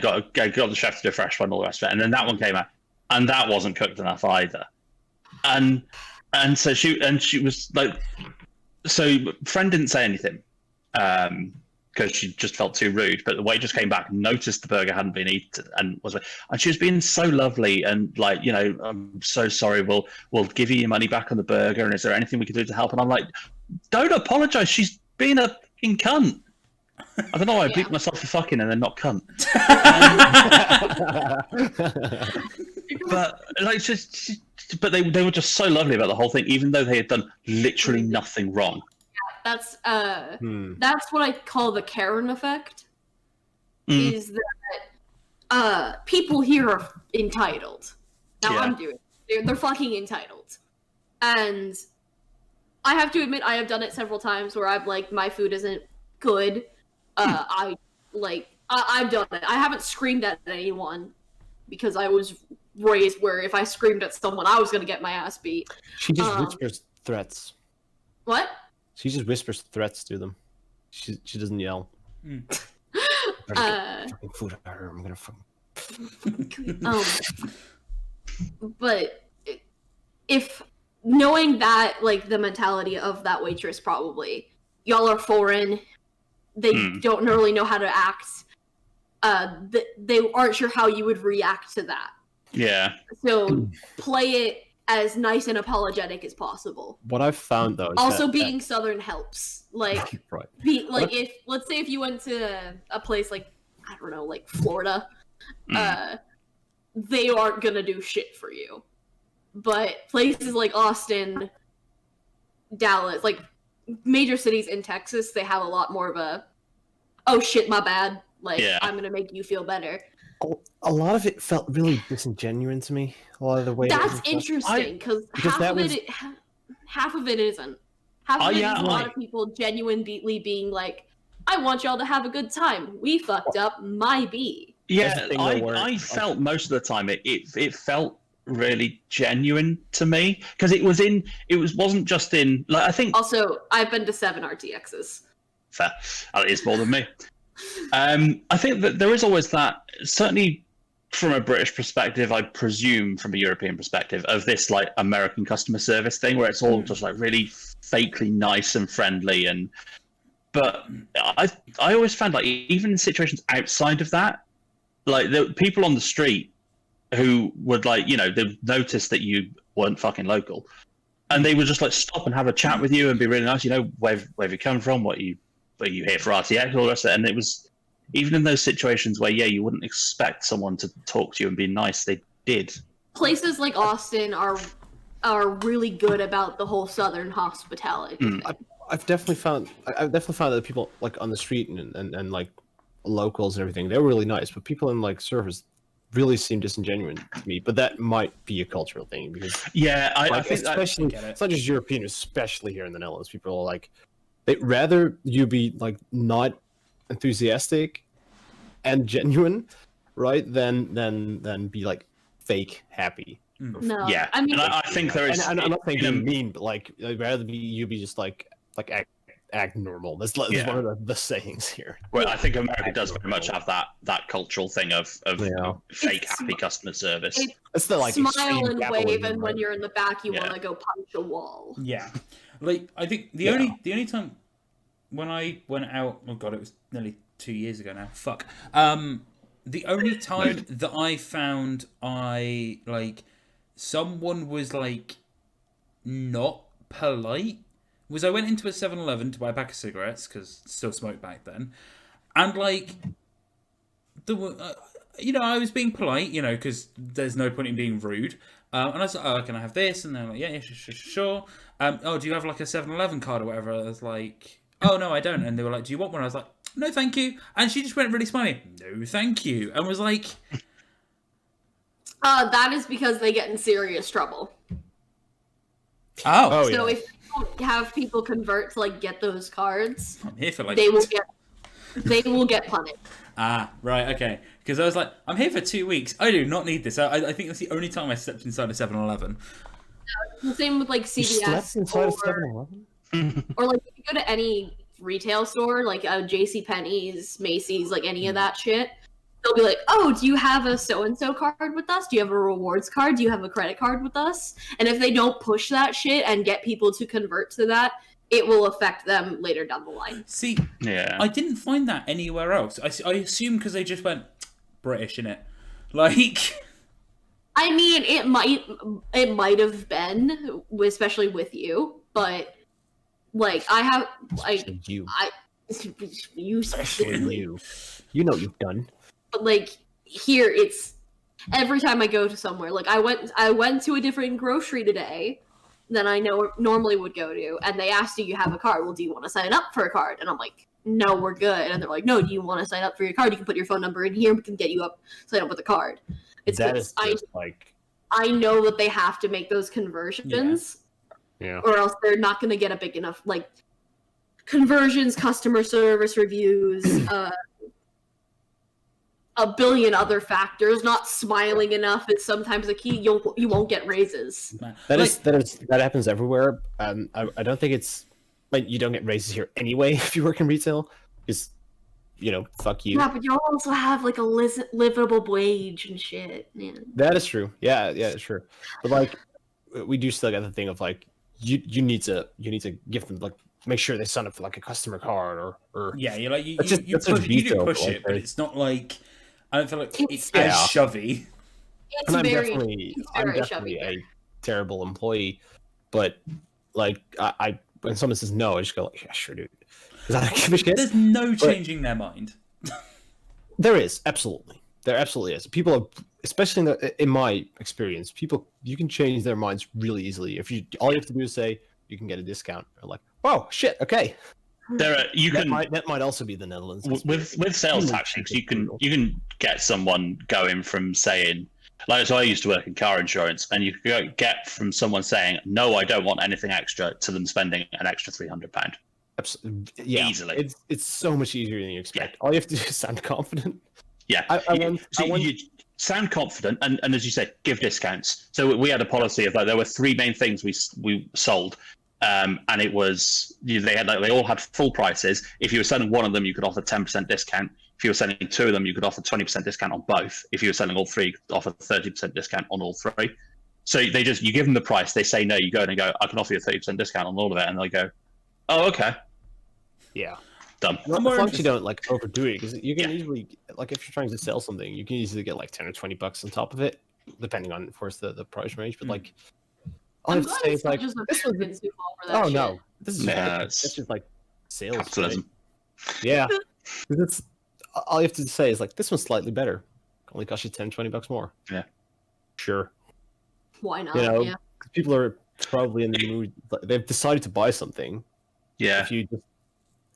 got the chef to do a fresh one, all the rest of it, and then that one came out, and that wasn't cooked enough either, and so she was like, so friend didn't say anything, because she just felt too rude. But the waitress came back, noticed the burger hadn't been eaten, and she was being so lovely and like, I'm so sorry. We'll give you your money back on the burger. And is there anything we can do to help? And I'm like, don't apologize. She's being a fucking cunt. I don't know why I beat myself for fucking and then not cunt. But like, but they were just so lovely about the whole thing, even though they had done literally nothing wrong. That's what I call the Karen effect. Is that people here are entitled. Now I'm doing it. They're fucking entitled. And I have to admit I have done it several times where I've like my food isn't good. I've done it. I haven't screamed at anyone because I was raised where if I screamed at someone I was gonna get my ass beat. She just whispers threats. What? She just whispers threats to them. She doesn't yell. Fucking food at her. I'm gonna fucking. But if knowing that, like the mentality of that waitress, probably y'all are foreign. They don't really know how to act. They aren't sure how you would react to that. Yeah. So play it as nice and apologetic as possible. What I've found though is Also, being Southern helps. Like, right. if let's say if you went to a place like I don't know, like Florida, they aren't gonna do shit for you. But places like Austin, Dallas, like major cities in Texas, they have a lot more of a, oh shit, my bad. Like I'm gonna make you feel better. A lot of it felt really disingenuous to me. A lot of the way. That's interesting because half of it isn't. Half of it is a lot of people genuinely being like, "I want y'all to have a good time. We fucked up. My B." Yeah, I felt most of the time it felt really genuine to me because it wasn't just in like I think Also, I've been to 7 RTXs. fair. It is more than me. I think that there is always that, certainly from a British perspective, I presume from a European perspective, of this like American customer service thing where it's all just like really fakely nice and friendly. But I always found like even in situations outside of that, like the people on the street who would like, they'd notice that you weren't fucking local. And they would just like stop and have a chat with you and be really nice. Where have you come from? Are you here for RTX? All the rest of it. And it was even in those situations where you wouldn't expect someone to talk to you and be nice. They did. Places like Austin are really good about the whole Southern hospitality. I've definitely found that people like on the street and like locals and everything, they're really nice, but people in like service really seem disingenuous to me. But that might be a cultural thing because I think especially it's not just European, especially here in the Netherlands. People are like they'd rather you be like not enthusiastic and genuine, right? Than be like fake happy. No, Yeah, I mean, and I think there is. And I'm not saying being mean, but like I'd rather you be just like act normal. That's one of the sayings here. Well, I think America does very much have that cultural thing of fake happy customer service. It's the like smile and wave, and right? when you're in the back, you want to go punch a wall. Yeah, like I think the only time when I went out, oh god, it was nearly 2 years ago now. Fuck. The only time that I found someone was like not polite was I went into a 7-Eleven to buy a pack of cigarettes because still smoked back then, and like I was being polite, because there's no point in being rude. And I was like, oh, can I have this? And they're like, yeah, sure. Oh, do you have like a 7-Eleven card or whatever? I was like, oh no, I don't. And they were like, do you want one? I was like, no, thank you. And she just went really smiley, no, thank you, and was like, that is because they get in serious trouble. oh So if you don't have people convert to like get those cards, I'm here for like they will get punished. Right, okay. Because I was like, I'm here for 2 weeks. I do not need this. I think that's the only time I stepped inside a 7-Eleven. The same with like CVS. You slept inside a 7-Eleven? Or like if you go to any retail store, like JCPenney's, Macy's, like any of that shit, they'll be like, oh, do you have a so-and-so card with us? Do you have a rewards card? Do you have a credit card with us? And if they don't push that shit and get people to convert to that, it will affect them later down the line. See, I didn't find that anywhere else. I assume because they just went British in it. Like, I mean, it might have been, especially with you, but like I have like you especially you know you've done. But like here, it's every time I go to somewhere. Like I went to a different grocery today than I normally would go to, and they asked, do you have a card? Well, do you want to sign up for a card? And I'm like, no, we're good. And they're like, no, do you want to sign up for your card? You can put your phone number in here. We can get you sign up with a card. It's that is just I know that they have to make those conversions, or else they're not going to get a big enough like conversions, customer service reviews, a billion other factors. Not smiling enough is sometimes a key. You won't get raises. That happens everywhere. I don't think it's like you don't get raises here anyway if you work in retail. Because fuck you. Yeah, but you'll also have like a livable wage and shit. Man. That is true. Yeah, sure. But like, we do still get the thing of like you need to give them like make sure they sign up for like a customer card or yeah, you do push it, but it's not like I don't feel like it's as shovey. I'm definitely a terrible employee, but like I when someone says no, I just go like, yeah, sure, dude. Because I don't give a shit. There's no changing their mind. There is absolutely. There absolutely is. People are, especially in my experience, you can change their minds really easily. All you have to do is say you can get a discount. They're like, oh shit, okay. That might also be the Netherlands. With sales tactics, you can get someone going from saying, like, so I used to work in car insurance, and you could get from someone saying, no, I don't want anything extra, to them spending an extra £300. Yeah, easily. It's so much easier than you expect. All you have to do is sound confident. Yeah, sound confident, and as you said, give discounts. So we had a policy of like there were three main things we sold, and it was they all had full prices. If you were selling one of them, you could offer 10% discount. If you were selling two of them, you could offer 20% discount on both. If you were selling all three, you could offer 30% discount on all three. So you give them the price, they say no, you go and go, I can offer you a 30% discount on all of it, and they go, oh, okay. Yeah. Done. As long as you don't like overdo it, because you can easily, like, if you're trying to sell something, you can easily get like $10 or $20 on top of it, depending on, of course, the price range. But like, all I have to say is like, this was oh shit. no, this is it's just like sales. capitalism. Right? Yeah, it's all you have to say is like, this one's slightly better. Only cost you $10-$20 more. Yeah, sure. Why not? You know, yeah. people are probably in the mood. They've decided to buy something. Yeah. If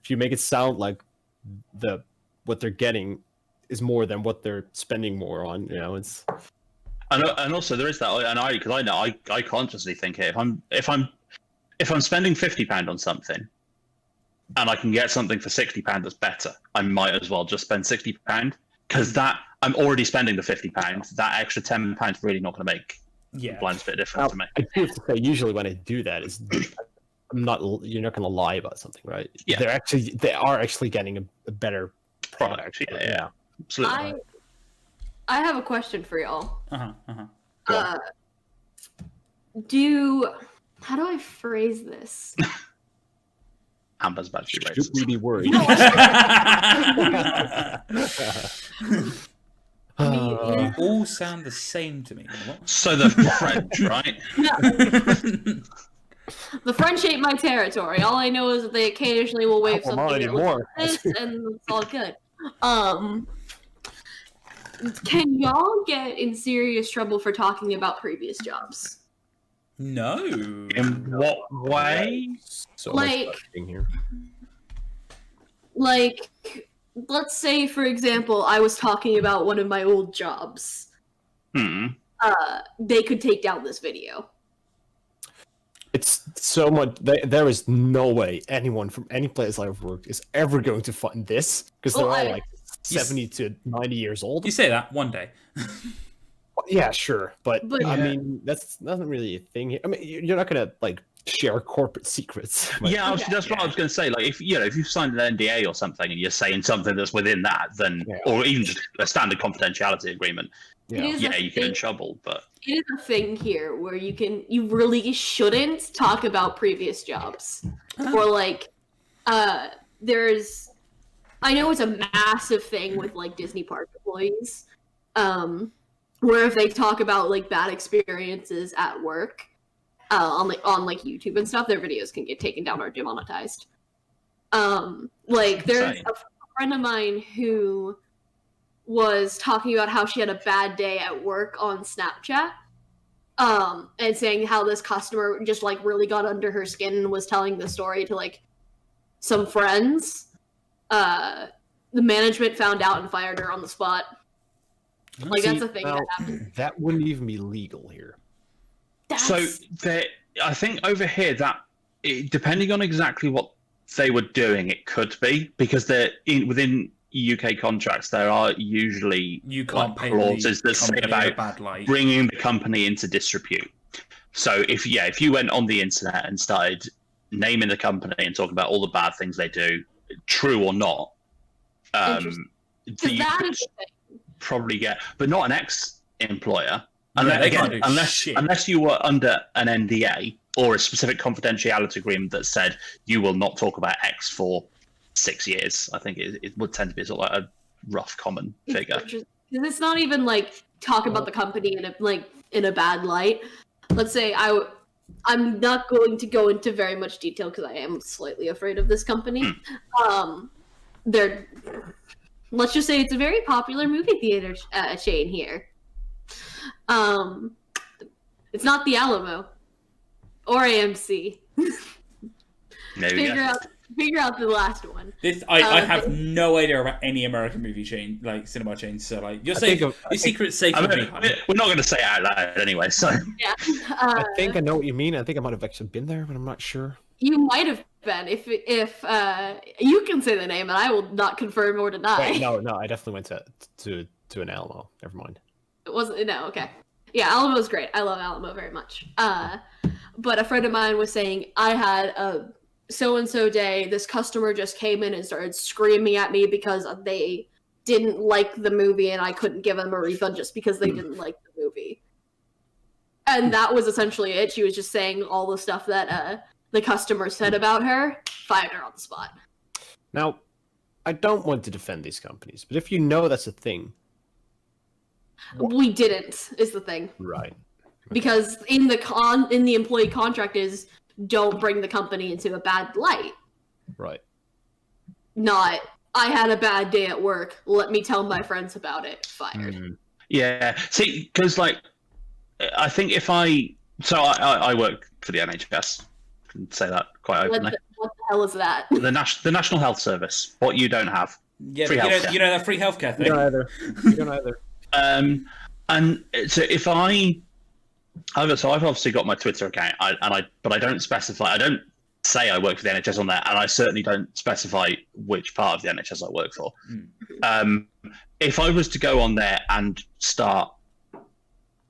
you make it sound like what they're getting is more than what they're spending more on, you know, it's. And also there is that, and I consciously think here, if I'm spending £50 on something, and I can get something for £60 that's better, I might as well just spend £60 because that I'm already spending the £50. That extra £10 is really not going to make the blind bit difference to me. I do have to say, usually when I do that, is you're not going to lie about something, right? Yeah. They are actually getting a better product. Yeah, absolutely. I have a question for y'all. Go How do I phrase this? Amber's about to be Should we racist. be worried? They all sound the same to me. What? So the French, right? The French ain't my territory. All I know is that they occasionally will wave Come something on, that looks anymore. like this, and it's all good. Can y'all get in serious trouble for talking about previous jobs? No. In what way? So Like- much being here. Like, let's say, for example, I was talking about one of my old jobs. They could take down this video. It's so much. There is no way anyone from any place I've worked is ever going to find this because they're all like 70 to 90 years old. You say that one day. Yeah, sure, but I Yeah. mean that's not really a thing here. I mean, you're not gonna like share corporate secrets. Like, Yeah, that's what I was going to say. Like, if you've signed an NDA or something, and you're saying something that's within that, then or even just a standard confidentiality agreement, It is a you get in thing- trouble. But It is a thing here where you really shouldn't talk about previous jobs. Or like, I know it's a massive thing with like Disney park employees, where if they talk about like bad experiences at work, on YouTube and stuff, their videos can get taken down or demonetized. Like there's a friend of mine who was talking about how she had a bad day at work on Snapchat, and saying how this customer just like really got under her skin and was telling the story to like some friends. The management found out and fired her on the spot. Like that's a thing that happens. That wouldn't even be legal here. I think over here depending on exactly what they were doing, it could be because within UK contracts there are usually You can't pay clauses that say company a about bad light. bringing the company into disrepute. So if you went on the internet and started naming the company and talking about all the bad things they do, true or not, Interesting. you That could is the thing. probably get, but not an ex-employer. Yeah, they can't do shit. Unless you were under an NDA or a specific confidentiality agreement that said you will not talk about X for 6 years, I think it would tend to be sort of like a rough common figure. It's not even like talk about the company in a bad light. Let's say I'm not going to go into very much detail because I am slightly afraid of this company. Let's just say it's a very popular movie theater chain here. It's not the Alamo or AMC. There we go. Figure out the last one. I have no idea about any American movie chain, like cinema chains. So like you're safe. Your secret's safe with me. We're not going to say it out loud anyway. So Yeah. I think I know what you mean. I think I might have actually been there, but I'm not sure. You might have been if you can say the name and I will not confirm or deny. Wait, no, I definitely went to an Alamo. Never mind. It wasn't. No, okay. Yeah, Alamo's great. I love Alamo very much. But a friend of mine was saying I had a so-and-so day. This customer just came in and started screaming at me because they didn't like the movie and I couldn't give them a refund just because they didn't like the movie. And that was essentially it. She was just saying all the stuff that the customer said about her, fired her on the spot. Now, I don't want to defend these companies, but if you know that's a thing... We didn't, is the thing. Right. Because in the employee contract is don't bring the company into a bad light. Right. Not, I had a bad day at work, let me tell my friends about it, fired. Yeah. See, because, like, I think if I work for the NHS. I can say that quite openly. What the hell is that? The National Health Service. What you don't have. Yeah, Free but healthcare. you know that free healthcare thing. You don't either. And so if I've obviously got my Twitter account, but I don't specify. I don't say I work for the NHS on there, and I certainly don't specify which part of the NHS I work for. If I was to go on there and start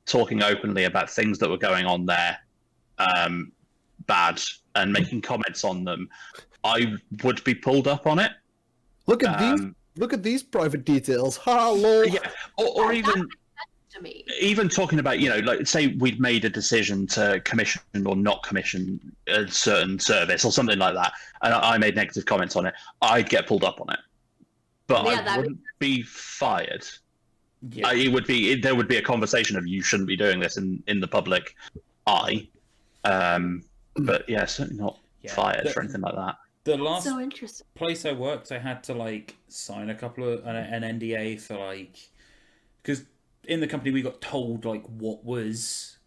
talking openly about things that were going on there, bad, and making comments on them, I would be pulled up on it. Look at these. Look at these private details. Ha, lol. Yeah, or even. To me. Even talking about, like, say we'd made a decision to commission or not commission a certain service or something like that, and I made negative comments on it, I'd get pulled up on it. But I wouldn't be fired. Yeah. There would be a conversation of you shouldn't be doing this in the public eye. But yeah, certainly not fired or anything like that. The last So interesting. place I worked, I had to like sign a couple of an NDA for because in the company we got told like what's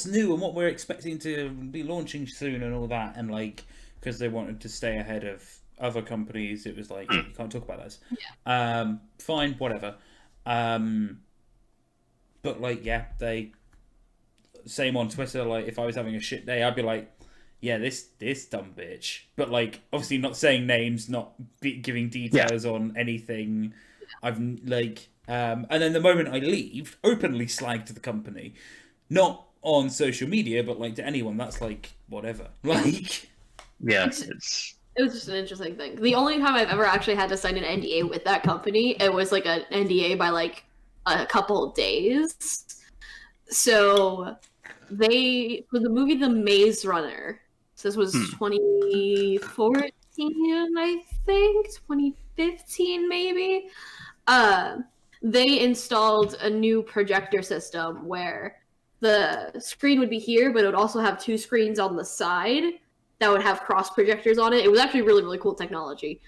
new and what we're expecting to be launching soon and all that, and like because they wanted to stay ahead of other companies, it was like you can't talk about those. Yeah. Fine, whatever. But like they same on Twitter. Like if I was having a shit day, I'd be like, yeah, this dumb bitch. But like obviously not saying names, not giving details on anything. I've like. And then the moment I leave, openly slag to the company, not on social media, but like to anyone. That's like whatever. Like, yeah, it was just an interesting thing. The only time I've ever actually had to sign an NDA with that company, it was like an NDA by like a couple of days. So for the movie The Maze Runner, so this was 2014, I think, 2015 maybe. They installed a new projector system where the screen would be here, but it would also have two screens on the side that would have cross projectors on it. It was actually really, really cool technology.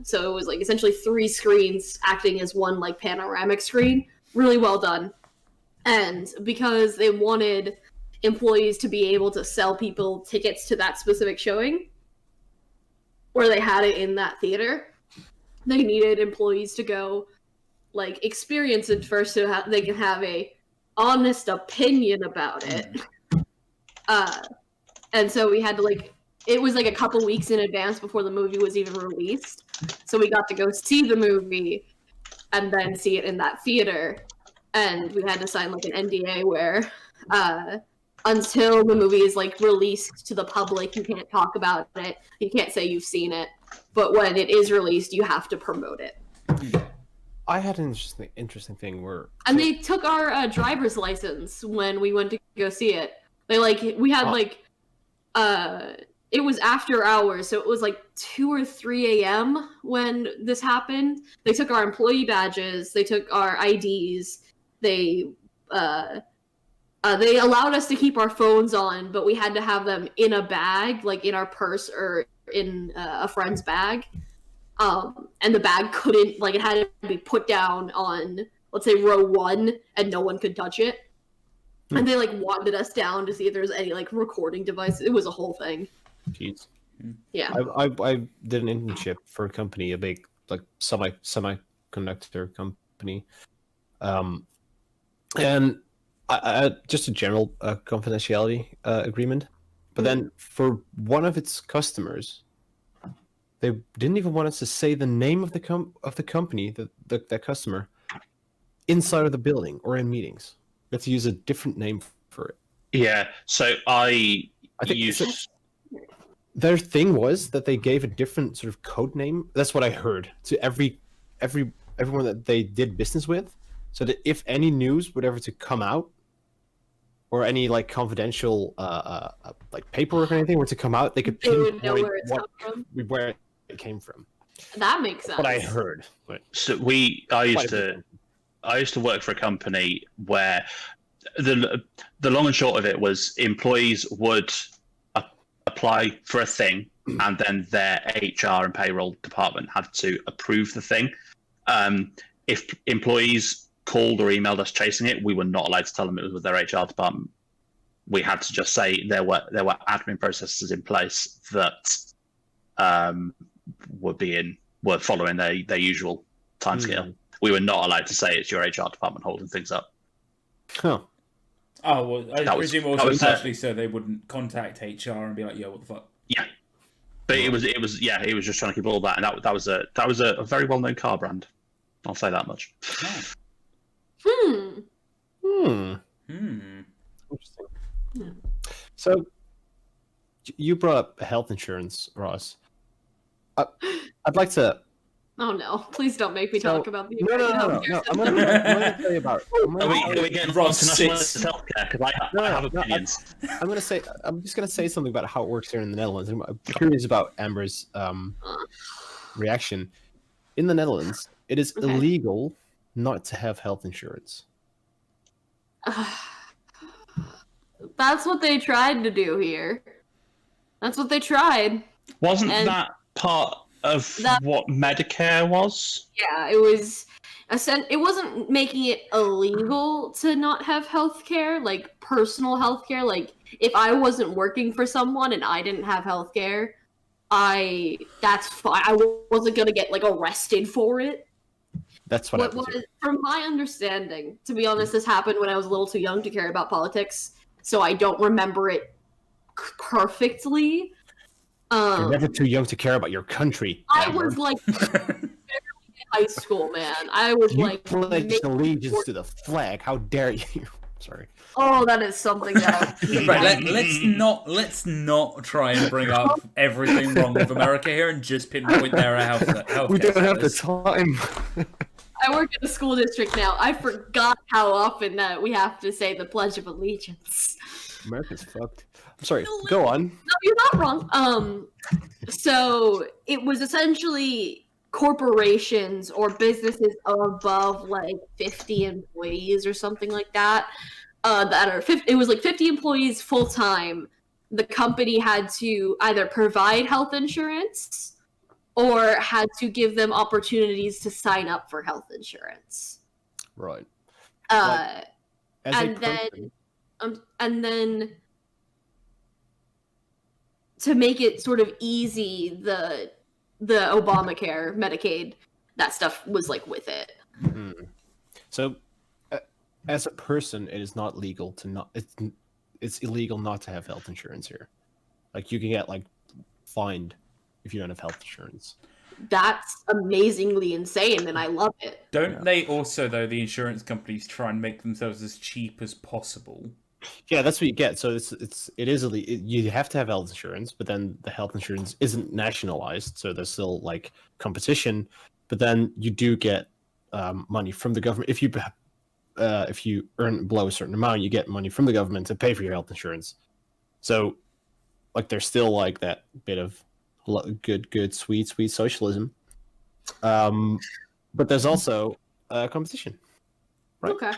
So it was like essentially 3 screens acting as one like panoramic screen. Really well done. And because they wanted employees to be able to sell people tickets to that specific showing, where they had it in that theater, they needed employees to go like experience it first so they can have a honest opinion about it. And so we had to it was like a couple weeks in advance before the movie was even released. So we got to go see the movie and then see it in that theater. And we had to sign like an NDA where until the movie is like released to the public, you can't talk about it. You can't say you've seen it. But when it is released, you have to promote it. I had an interesting thing where... And they took our driver's license when we went to go see it. We had it was after hours, so it was like 2 or 3 a.m. when this happened. They took our employee badges, they took our IDs, they allowed us to keep our phones on, but we had to have them in a bag, like in our purse or in a friend's bag. And the bag couldn't, it had to be put down on, let's say, row 1, and no one could touch it. And they, wanted us down to see if there was any, recording device. It was a whole thing. Jeez. Yeah. I did an internship for a company, a big, semiconductor company. And I just a general confidentiality agreement. But then for one of its customers... They didn't even want us to say the name of the company, that customer. inside of the building or in meetings. You have to use a different name for it. Yeah. So I think used. Their thing was that they gave a different sort of code name. That's what I heard to everyone that they did business with, so that if any news would ever to come out, or any like confidential like paperwork or anything were to come out, they could would know pinpoint where where it came from. That makes sense. What I heard. But So I used to work for a company where the long and short of it was employees would apply for a thing, and then their HR and payroll department had to approve the thing. If employees called or emailed us chasing it, we were not allowed to tell them it was with their HR department. We had to just say there were admin processes in place that were following their usual timescale. We were not allowed to say it's your HR department holding things up. Huh. Oh, well, I presume also was partially so they wouldn't contact HR and be like, "Yo, what the fuck?" Yeah, but it was just trying to keep all that, and that was a very well known car brand. I'll say that much. Oh. Interesting. So, you brought up health insurance, Ross. I'd like to. Oh no! Please don't make me talk about the No. healthcare I'm gonna tell you about. Are we getting Ross nationalised sits. healthcare? Because I have opinions. I'm just gonna say something about how it works here in the Netherlands. I'm curious about Amber's reaction. In the Netherlands, it is Okay. illegal not to have health insurance. That's what they tried to do here. That's what they tried. Wasn't And that part of that- what Medicare was? Yeah, it was. It wasn't making it illegal to not have health care, like personal health care. Like if I wasn't working for someone and I didn't have health care, that's fine. I wasn't gonna get like arrested for it. That's what happens here. From my understanding, to be honest, this happened when I was a little too young to care about politics, so I don't remember it perfectly. You're never too young to care about your country. I Amber. was like barely in high school, man. I was You like pledged allegiance to the flag. How dare you? Sorry. oh, that is something that Right, let's not try and bring up everything wrong with America here and just pinpoint their health. We don't have the status. I time. work in a school district now. I forgot how often that we have to say the Pledge of Allegiance. America's fucked. I'm sorry. Go on. No, you're not wrong. So it was essentially corporations or businesses above like 50 employees or something like that. That are 50, it was like 50 employees full time. The company had to either provide health insurance or had to give them opportunities to sign up for health insurance. Right. Uh, As a and then, person- and then to make it sort of easy, the Obamacare, Medicaid, that stuff was like with it. So, as a person, it is not legal to not. It's illegal not to have health insurance here. Like you can get like fined if you don't have health insurance. That's amazingly insane, and I love it. Don't they also, though, the insurance companies try and make themselves as cheap as possible? Yeah, that's what you get. So it is illegal. You have to have health insurance, but then the health insurance isn't nationalized, so there's still like competition. But then you do get money from the government if you earn below a certain amount, you get money from the government to pay for your health insurance. So, like, there's still like that bit of good, sweet socialism. But there's also competition, right? Okay.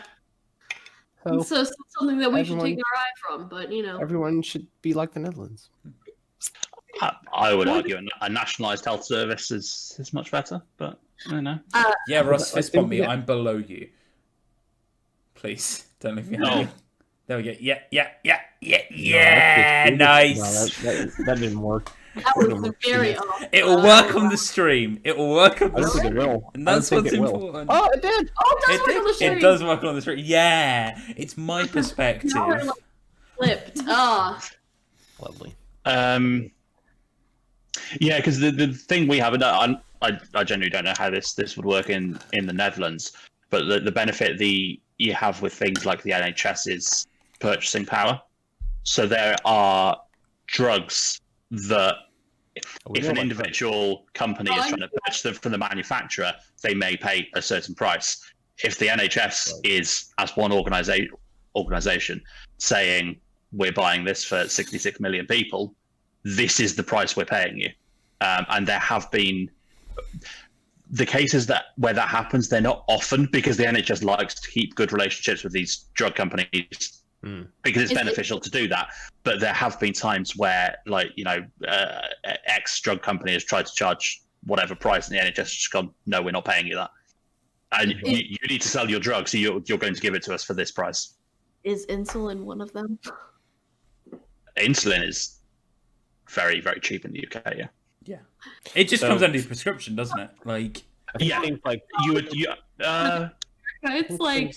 So So it's something that we should everyone- take our eye from, but you know. everyone should be like the Netherlands. I would argue a nationalised health service is much better, but I don't know. Yeah, Ross, I fist think- bump me. yeah. I'm below you. Please, don't leave me No. hanging. There we go. Yeah. No, Nice. that didn't work. That was very off. It will work on the stream. It will work on I the don't think it stream. will. And I don't that's think what's it will. important. Oh, it did. Oh, it does work on the It stream. does work on the stream. Yeah, it's my perspective. Now we're, like, flipped. Ah. Lovely. Yeah, because the thing we have, and I genuinely don't know how this would work in the Netherlands. but the benefit you have with things like the NHS is purchasing power. So there are drugs that if an individual company is trying to purchase them from the manufacturer, they may pay a certain price. If the NHS is, as one organization, saying we're buying this for 66 million people, this is the price we're paying you. And there have been the cases where that happens, they're not often, because the NHS likes to keep good relationships with these drug companies because it's beneficial to do that. But there have been times where, like, X drug company has tried to charge whatever price, and the NHS has just gone, no, we're not paying you that. And you need to sell your drug, so you're going to give it to us for this price. Is insulin one of them? Insulin is very, very cheap in the UK, yeah. Yeah. It just comes under prescription, doesn't it? Like, yeah, like you would. It's like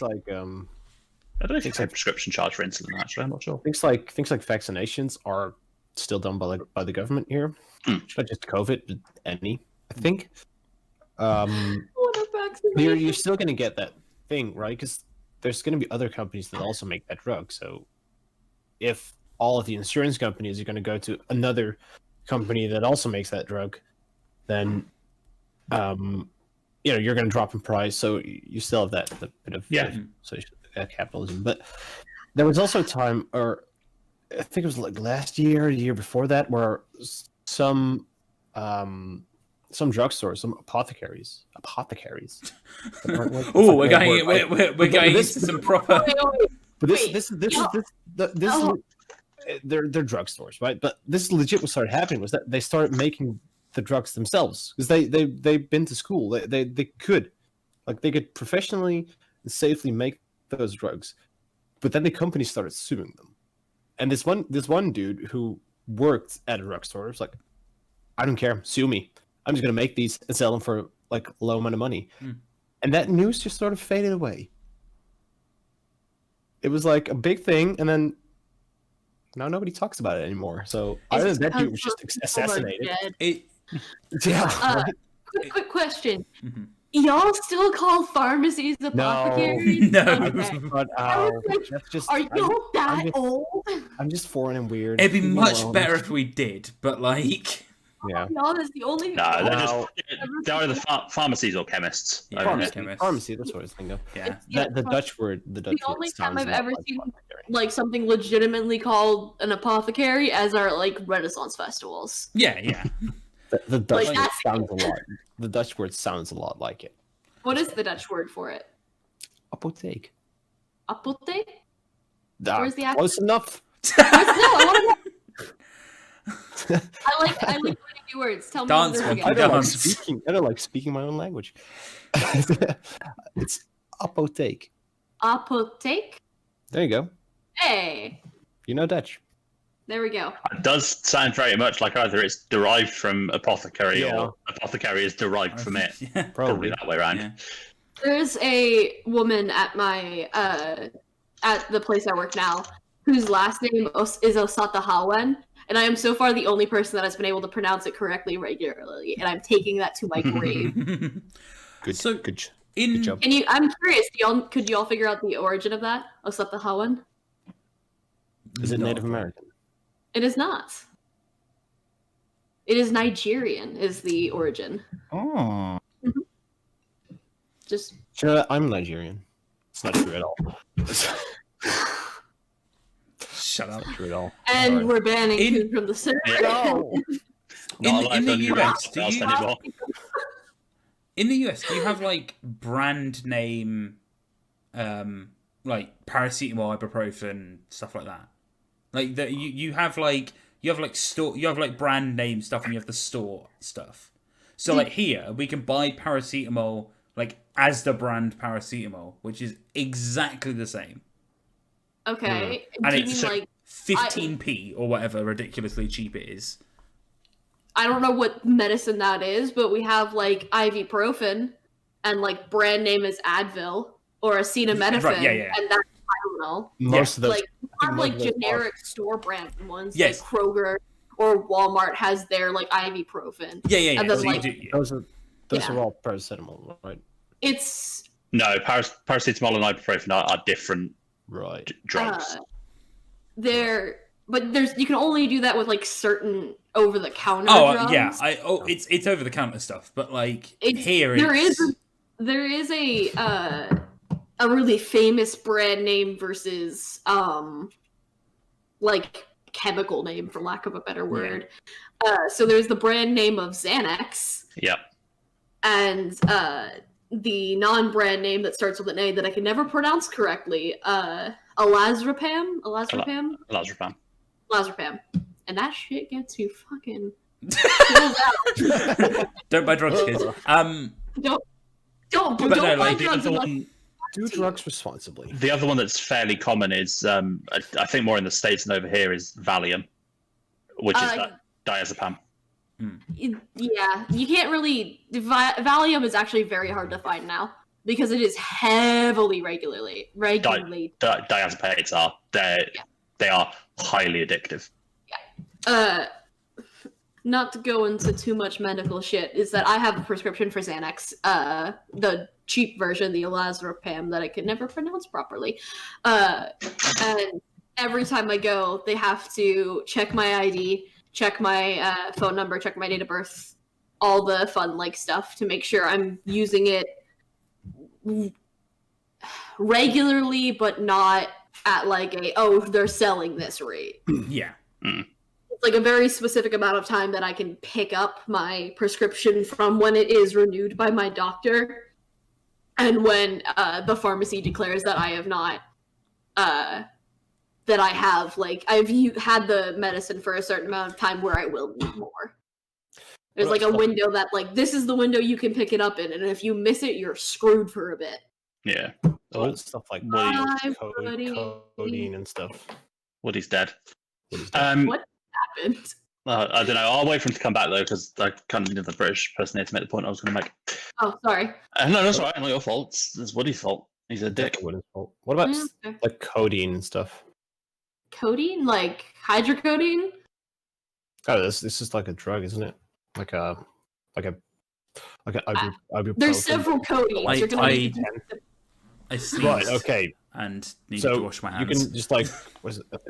I don't know if it's a prescription charge for insulin. Actually, I'm not sure. Things like vaccinations are still done by the government here. Not just COVID, but any. I think. You're still going to get that thing, right? Because there's going to be other companies that also make that drug. So if all of the insurance companies are going to go to another company that also makes that drug, then you're going to drop in price. So you still have that bit of capitalism. But there was also a time, or I think it was like last year, the year before that, where some drugstores, some apothecaries. Oh, we're going into some proper. But this is they're drugstores, right? But this is legit. What started happening was that they started making the drugs themselves, because they've been to school. They could professionally and safely make those drugs, but then the company started suing them. And this one dude who worked at a drugstore was like, I don't care, sue me. I'm just gonna make these and sell them for like a low amount of money. And that news just sort of faded away. It was like a big thing, and then now nobody talks about it anymore. So either that dude was just assassinated. Quick question. Mm-hmm. Y'all still call pharmacies apothecaries? No. Are y'all that old? I'm just foreign and weird. It'd be much better if we did, but like... Yeah. No, that's the only... They're either pharmacies or chemists. Yeah, pharmacy, that's what I was thinking of. Yeah. The Dutch word. The only time I've ever seen like something legitimately called an apothecary as our like Renaissance festivals. Yeah. The Dutch word sounds a lot. The Dutch word sounds a lot like it. What is the Dutch word for it? Apotheek. Apotheek? Where's the accent? Close enough. I like learning new words. Tell me dance again. I don't like speaking my own language. It's apotheek. Apotheek? There you go. Hey. You know Dutch. There we go. It does sound very much like either it's derived from apothecary or apothecary is derived from it. Yeah. Probably that way around. Yeah. There's a woman at my at the place I work now whose last name is Osata Hawen, and I am so far the only person that has been able to pronounce it correctly regularly, and I'm taking that to my grave. Good job. I'm curious, could you all figure out the origin of that? Osata Hawen? Is it Native American? It is not. It is Nigerian, is the origin. Oh. Mm-hmm. Just. Sure, I'm Nigerian. It's not true at all. Shut up. Not true at all. And we're banning food from the server. No. In the US, in the US, do you have like brand name, like paracetamol, ibuprofen, stuff like that? Like that, you have brand name stuff, and you have the store stuff. So like here, we can buy paracetamol like as the brand paracetamol, which is exactly the same. Okay. And do you it's mean like 15p or whatever ridiculously cheap it is. I don't know what medicine that is, but we have like ibuprofen, and like brand name is Advil or acetaminophen, and that's Tylenol. Most of those, like have like generic store brand ones, Yes. like Kroger or Walmart has their like ibuprofen. Yeah. And then, So like, those are all paracetamol, right? It's No, paracetamol and ibuprofen are different Right. drugs. But you can only do that with like certain over the counter drugs. Yeah, it's over the counter stuff, but like there is a really famous brand name versus like chemical name, for lack of a better word. So there's the brand name of Xanax. Yep. And the non-brand name that starts with an A that I can never pronounce correctly, Alazrapam. And that shit gets you fucking Don't buy drugs, kids. Don't no, buy like, drugs Do drugs responsibly. The other one that's fairly common is, I think more in the States than over here, is Valium, which is that diazepam. Yeah, you can't really... Valium is actually very hard to find now, because it is heavily regulated. Diazepates are. They are highly addictive. Not to go into too much medical shit, is that I have a prescription for Xanax, the cheap version, the Alazrapam, that I could never pronounce properly. And every time I go, they have to check my ID, check my phone number, check my date of birth, all the fun like stuff to make sure I'm using it regularly, but not at like they're selling this rate. Yeah. It's like a very specific amount of time that I can pick up my prescription from when it is renewed by my doctor, and when the pharmacy declares that I have not, that I have, like, I've had the medicine for a certain amount of time where I will need more. There's like a window that, like, this is the window you can pick it up in, and if you miss it, you're screwed for a bit. Yeah. Stuff like codeine and stuff. Woody's dead. What happened? I don't know. I'll wait for him to come back though, because I kind of needed the British person here to make the point I was going to make. Oh, sorry. No, that's all right. Not your fault. It's Woody's fault. He's a dick. Woody's fault. What about like codeine and stuff? Codeine, like hydrocodone? Oh, this is like a drug, isn't it? Like a ibuprofen. There's several codeines. I sneezed. Right. Okay. And need to wash my hands. You can just like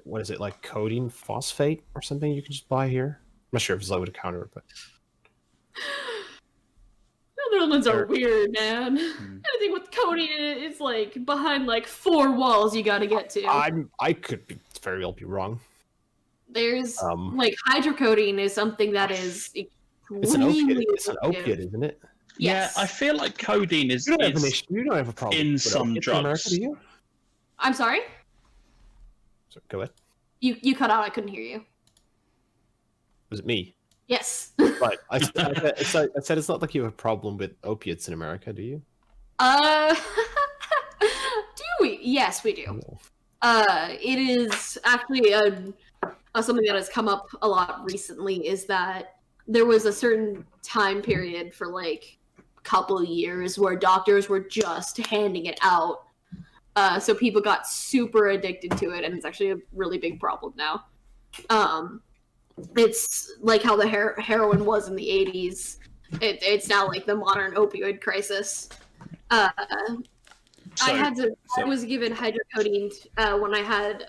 what is it like codeine phosphate or something you can just buy here? I'm not sure if it's over the counter, but the other ones are weird, man. Anything with codeine in it is like behind like 4 walls you got to get to. I could very well be wrong. There's like hydrocodone is something that is it's an opiate. It's an opiate, isn't it? Yes. Yeah, I feel like codeine is. You don't have an issue. You don't have a problem in with some opiates drugs. in America, do you? I'm sorry? So, go ahead. You cut out. I couldn't hear you. Was it me? Yes. Right. I said it's not like you have a problem with opiates in America, do you? Do we? Yes, we do. It is actually something that has come up a lot recently, is that there was a certain time period for like a couple of years where doctors were just handing it out. So people got super addicted to it, and it's actually a really big problem now. It's like how the heroin was in the 80s. It's now like the modern opioid crisis. I was given hydrocodone when I had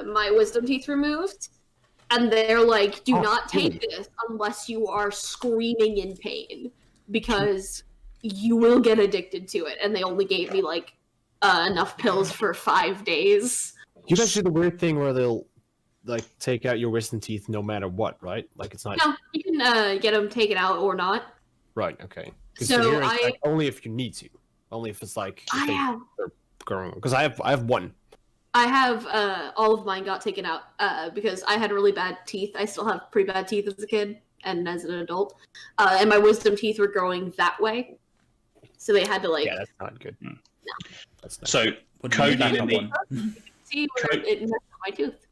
my wisdom teeth removed, and they're like, do not take this unless you are screaming in pain, because you will get addicted to it. And they only gave me like enough pills for 5 days. You guys do the weird thing where they'll like take out your wisdom teeth no matter what, right? Like it's not. No, you can get them taken out or not. Right. Okay. So like, only if you need to. Only if it's like they're growing. Because I have one. I have all of mine got taken out because I had really bad teeth. I still have pretty bad teeth as a kid and as an adult, and my wisdom teeth were growing that way, so they had to like. Yeah, that's not good. No, that's not. So codeine in the see where it messed up my tooth.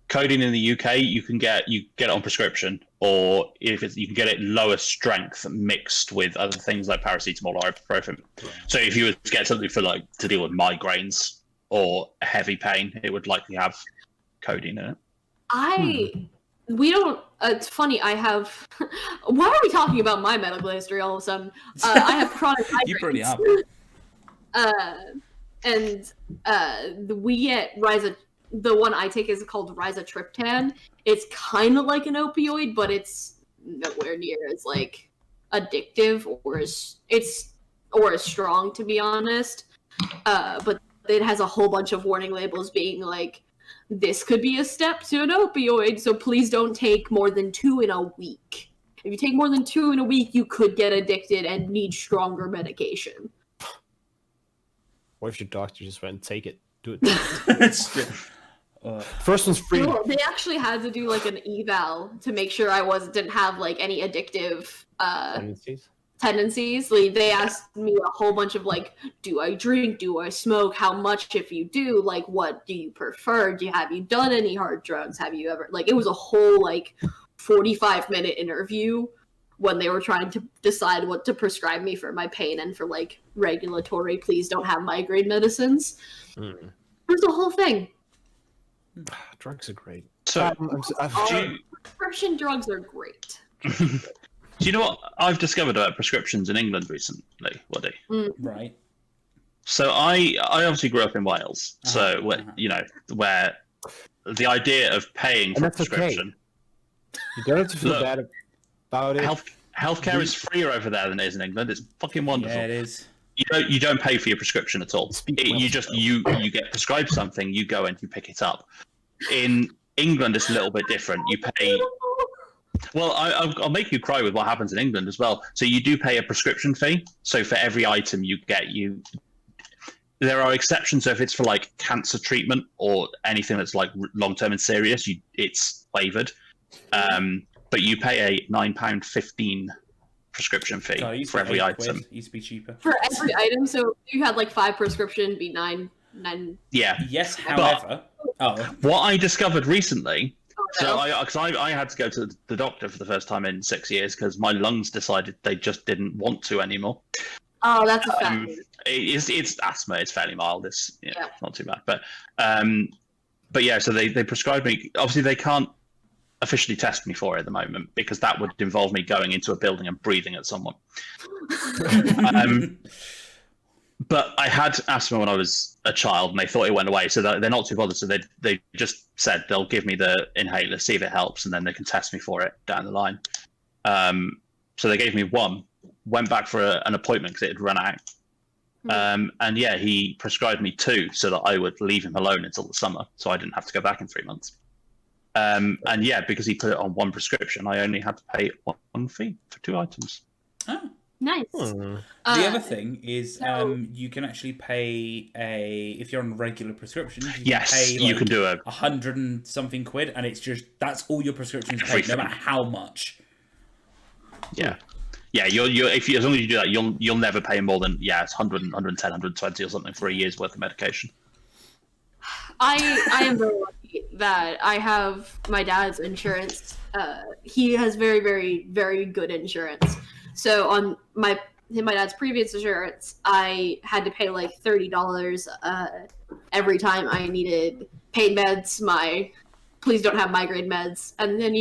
Codeine in the UK, you get it on prescription, or you can get it lower strength mixed with other things like paracetamol or ibuprofen. So if you were to get something for like to deal with migraines or heavy pain, it would likely have codeine in it. We don't. It's funny. I have. Why are we talking about my medical history all of a sudden? I have chronic migraines. You pretty up. And we get the one I take is called rizatriptan. It's kind of like an opioid, but it's nowhere near as like addictive or as strong, to be honest. But it has a whole bunch of warning labels being like, this could be a step to an opioid, so please don't take more than 2 in a week. If you take more than 2 in a week, you could get addicted and need stronger medication. What if your doctor just went, take it, do it? It's First one's free. No, they actually had to do like an eval to make sure I didn't have like any addictive tendencies. Like, they asked me a whole bunch of like, do I drink? Do I smoke? How much? If you do, like, what do you prefer? Have you done any hard drugs? Have you ever, like, it was a whole like 45-minute interview when they were trying to decide what to prescribe me for my pain and for like regulatory, please don't have migraine medicines. It was a whole thing. Drugs are great. So, prescription drugs are great. do you know what I've discovered about prescriptions in England recently, Woody? right. So I obviously grew up in Wales, so where the idea of paying for a prescription. Okay. You don't have to feel bad about it. Healthcare is freer over there than it is in England. It's fucking wonderful. Yeah, it is. You don't pay for your prescription at all. You get prescribed something, you go and you pick it up. In England, it's a little bit different. You pay. Well, I'll make you cry with what happens in England as well. So you do pay a prescription fee. So for every item you get, there are exceptions. So if it's for like cancer treatment or anything that's like long-term and serious, it's waived. But you pay a £9.15 prescription fee for every item. It used to be cheaper. For every item, so if you had like 5 prescription, be 9. Yeah. Yes, however. What I discovered recently. Oh, So no. I had to go to the doctor for the first time in 6 years because my lungs decided they just didn't want to anymore. Oh, that's a fact. It's asthma. It's fairly mild. It's not too bad. But yeah, so they prescribed me. Obviously, they can't officially test me for it at the moment because that would involve me going into a building and breathing at someone. But I had asthma when I was a child, and they thought it went away, so they're not too bothered. So they just said they'll give me the inhaler, see if it helps, and then they can test me for it down the line. So they gave me one, went back for an appointment because it had run out. And yeah, he prescribed me 2 so that I would leave him alone until the summer, so I didn't have to go back in 3 months. And yeah, because he put it on 1 prescription, I only had to pay 1 fee for 2 items. Oh. Nice. The other thing is, you can actually pay if you're on a regular prescription. You can do 100 and something quid, and it's just that's all your prescriptions paid, no matter how much. Yeah, as long as you do that, you'll never pay more than it's 100, 110, 120 or something for a year's worth of medication. I am very lucky that I have my dad's insurance. He has very, very, very good insurance. So on my dad's previous insurance, I had to pay like $30 every time I needed pain meds, my please don't have migraine meds, and then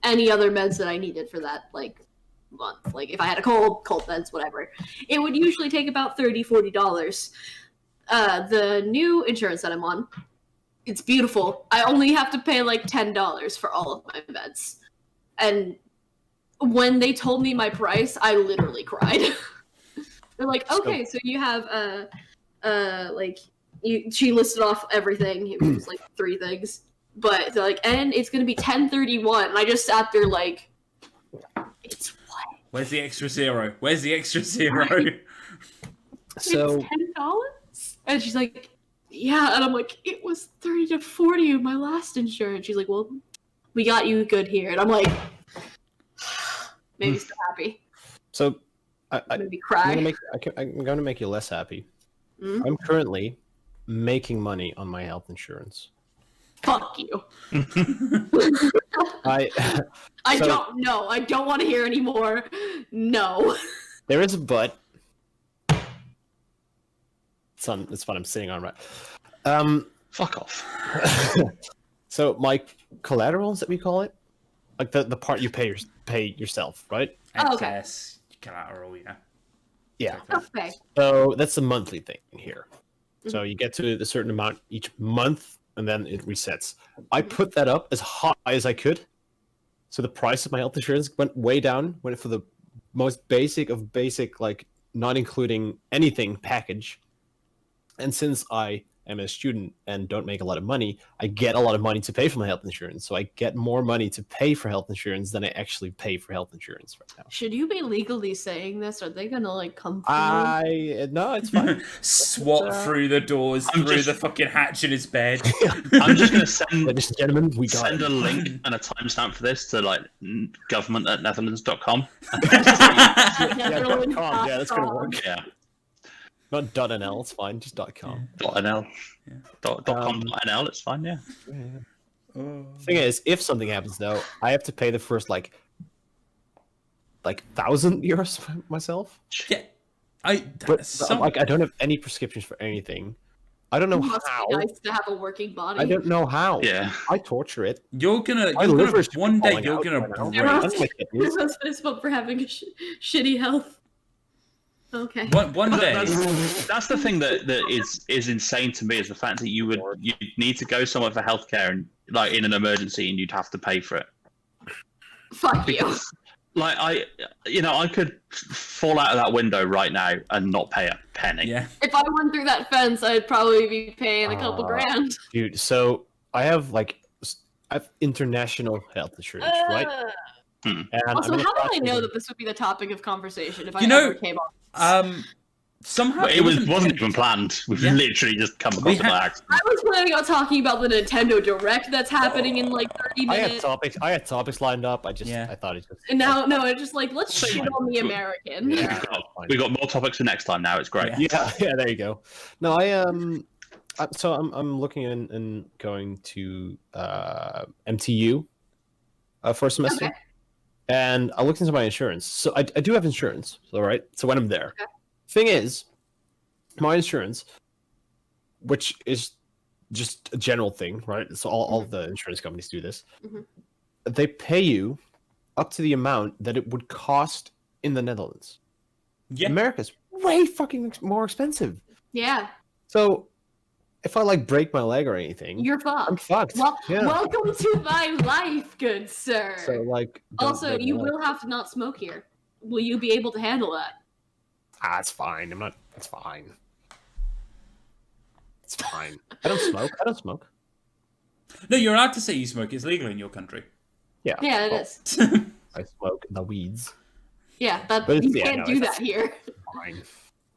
any other meds that I needed for that like month. Like if I had a cold meds, whatever. It would usually take about $30-$40. The new insurance that I'm on, it's beautiful. I only have to pay like $10 for all of my meds, and when they told me my price, I literally cried. They're like, okay, so you have she listed off everything. It was like 3 things, but they're like, and it's gonna be $10.31. And I just sat there like, it's what? Where's the extra zero? Where's the extra zero? So it's $10, and she's like, yeah, and I'm like, it was 30 to 40 of my last insurance. She's like, well, we got you good here, and I'm like. Maybe still happy. So, maybe cry. I'm going to make you less happy. I'm currently making money on my health insurance. Fuck you. I don't know. I don't want to hear anymore. No. There is a but. It's what I'm sitting on, right? Fuck off. So my collaterals that we call it, like the part you pay yourself, right? Oh, okay. Excess collateral, yeah. Yeah. Okay. So that's the monthly thing here. So you get to a certain amount each month, and then it resets. I put that up as high as I could. So the price of my health insurance went way down. Went for the most basic of basic, like not including anything package. And since I am a student and don't make a lot of money, I get a lot of money to pay for my health insurance. So I get more money to pay for health insurance than I actually pay for health insurance right now. Should you be legally saying this? Are they gonna like come for you? No, it's fine. SWAT through the doors, I'm through just- the fucking hatch in his bed. I'm just gonna send Ladies and gentlemen, we got send it. a link and a timestamp for this to like government@netherlands.com. .com. Yeah, that's gonna work. Yeah, Not .nl, it's fine. Just .com. .nl. .com.nl, it's fine. Yeah. Thing is, if something happens though, I have to pay the first like 1,000 euros myself. Yeah, But some, like I don't have any prescriptions for anything. I don't know It must how. be nice to have a working body. I don't know how. Yeah. I torture it. you're gonna My liver's one day falling you're out gonna right now. break. That's my kidneys. Everyone's fist bump for having a shitty health. Okay. One day. That's the thing that is insane to me is the fact that you need to go somewhere for healthcare and like in an emergency and you'd have to pay for it. Fuck you. Because like I could fall out of that window right now and not pay a penny. Yeah. If I went through that fence, I'd probably be paying a couple grand. Dude, so I have international health insurance, right? And Also, I'm in a how did I process know of- that this would be the topic of conversation if I You know, ever came on? Somehow But it wasn't even planned. We've Yeah. literally just come across it by accident. I was planning on talking about the Nintendo Direct that's happening in like 30 I had minutes. topics lined up. I Yeah. thought it just And now, no, it's just like, let's Same. shit on the American. Yeah. We've got more topics for next time now. It's great. Yeah. Yeah, there you go. No, so I'm looking and going to MTU for a semester, Okay. and I looked into my insurance. So I do have insurance, all right. So when I'm there, Okay. thing is, my insurance, which is just a general thing, right? So all of the insurance companies do this. Mhm. They pay you up to the amount that it would cost in the Netherlands. Yeah. America's way fucking more expensive. Yeah, So if I like break my leg or anything, you're I'm fucked. fucked. Well, Yeah. welcome to my life, good sir. So like, don't Also, break my you leg. will have to not smoke here. Will you be able to handle that? It's fine. I'm not. It's fine. It's fine. I don't smoke. I don't smoke. No, you're allowed to say you smoke. It's legal in your country. Yeah. Yeah, it well, is. I smoke the weeds. Yeah, that But you it's- yeah, can't no, do it's- that here. Fine.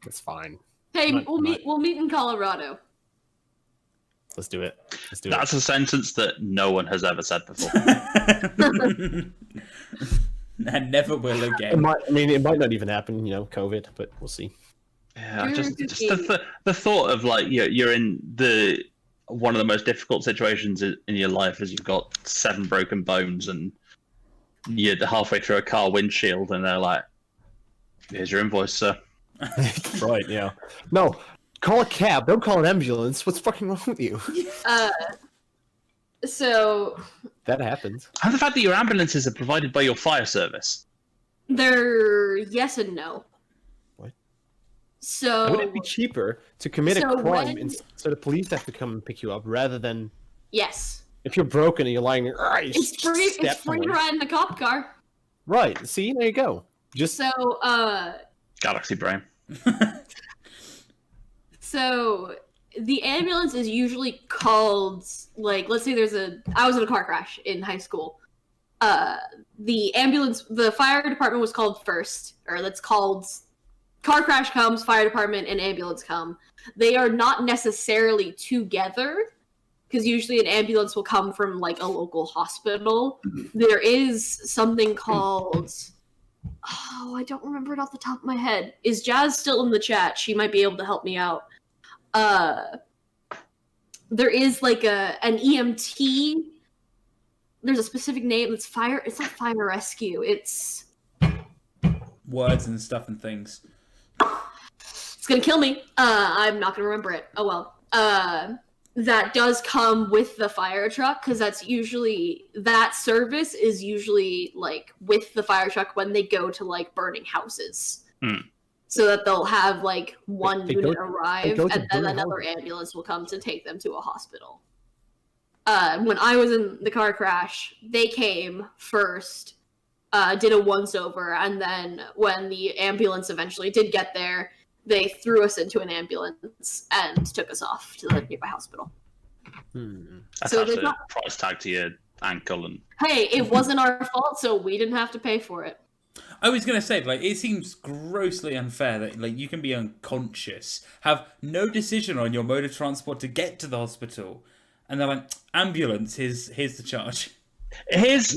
It's fine. Hey, Not- we'll not- meet in Colorado. Let's do it. Let's do That's a sentence that no one has ever said before. And never will it. again. It might not even happen. You know, COVID, but we'll see. Yeah, You're just good. the thought of like you're in one of the most difficult situations in your life is you've got 7 broken bones and you're halfway through a car windshield and they're like, "Here's your invoice, sir." Right. Yeah. No. Call a cab. Don't call an ambulance. What's fucking wrong with you? So That happens. And the fact that your ambulances are provided by your fire service. they're yes and no. What? So Would it be cheaper to commit a So crime when- so the police have to come and pick you up rather than yes, if you're broken and you're lying there? You it's free. It's step free to someone. ride in a cop car. Right. See, there you go. Just So Galaxy brain. So the ambulance is usually called, like, let's say I was in a car crash in high school. The fire department was called first, or that's called car crash comes, fire department and ambulance come. They are not necessarily together because usually an ambulance will come from like a local hospital. There is something called, oh, I don't remember it off the top of my head. Is Jazz still in the chat? She might be able to help me out. There is like an EMT. There's a specific name. It's fire. It's not fire rescue. It's Words and stuff and things. gonna kill me. I'm not gonna remember it. Oh well. That does come with the fire truck because that service is usually like with the fire truck when they go to like burning houses. so that they'll have like one They unit go- arrive, go to and then Burr another Harbor. ambulance will come to take them to a hospital. When I was in the car crash, they came first, did a once-over, and then when the ambulance eventually did get there, they threw us into an ambulance and took us off to the nearby hospital. Attached So there's a not- price tag to your ankle and Hey, it wasn't our fault, so we didn't have to pay for it. I was gonna say, like, it seems grossly unfair that, like, you can be unconscious, have no decision on your mode of transport to get to the hospital, and they're like, ambulance, here's the charge. Here's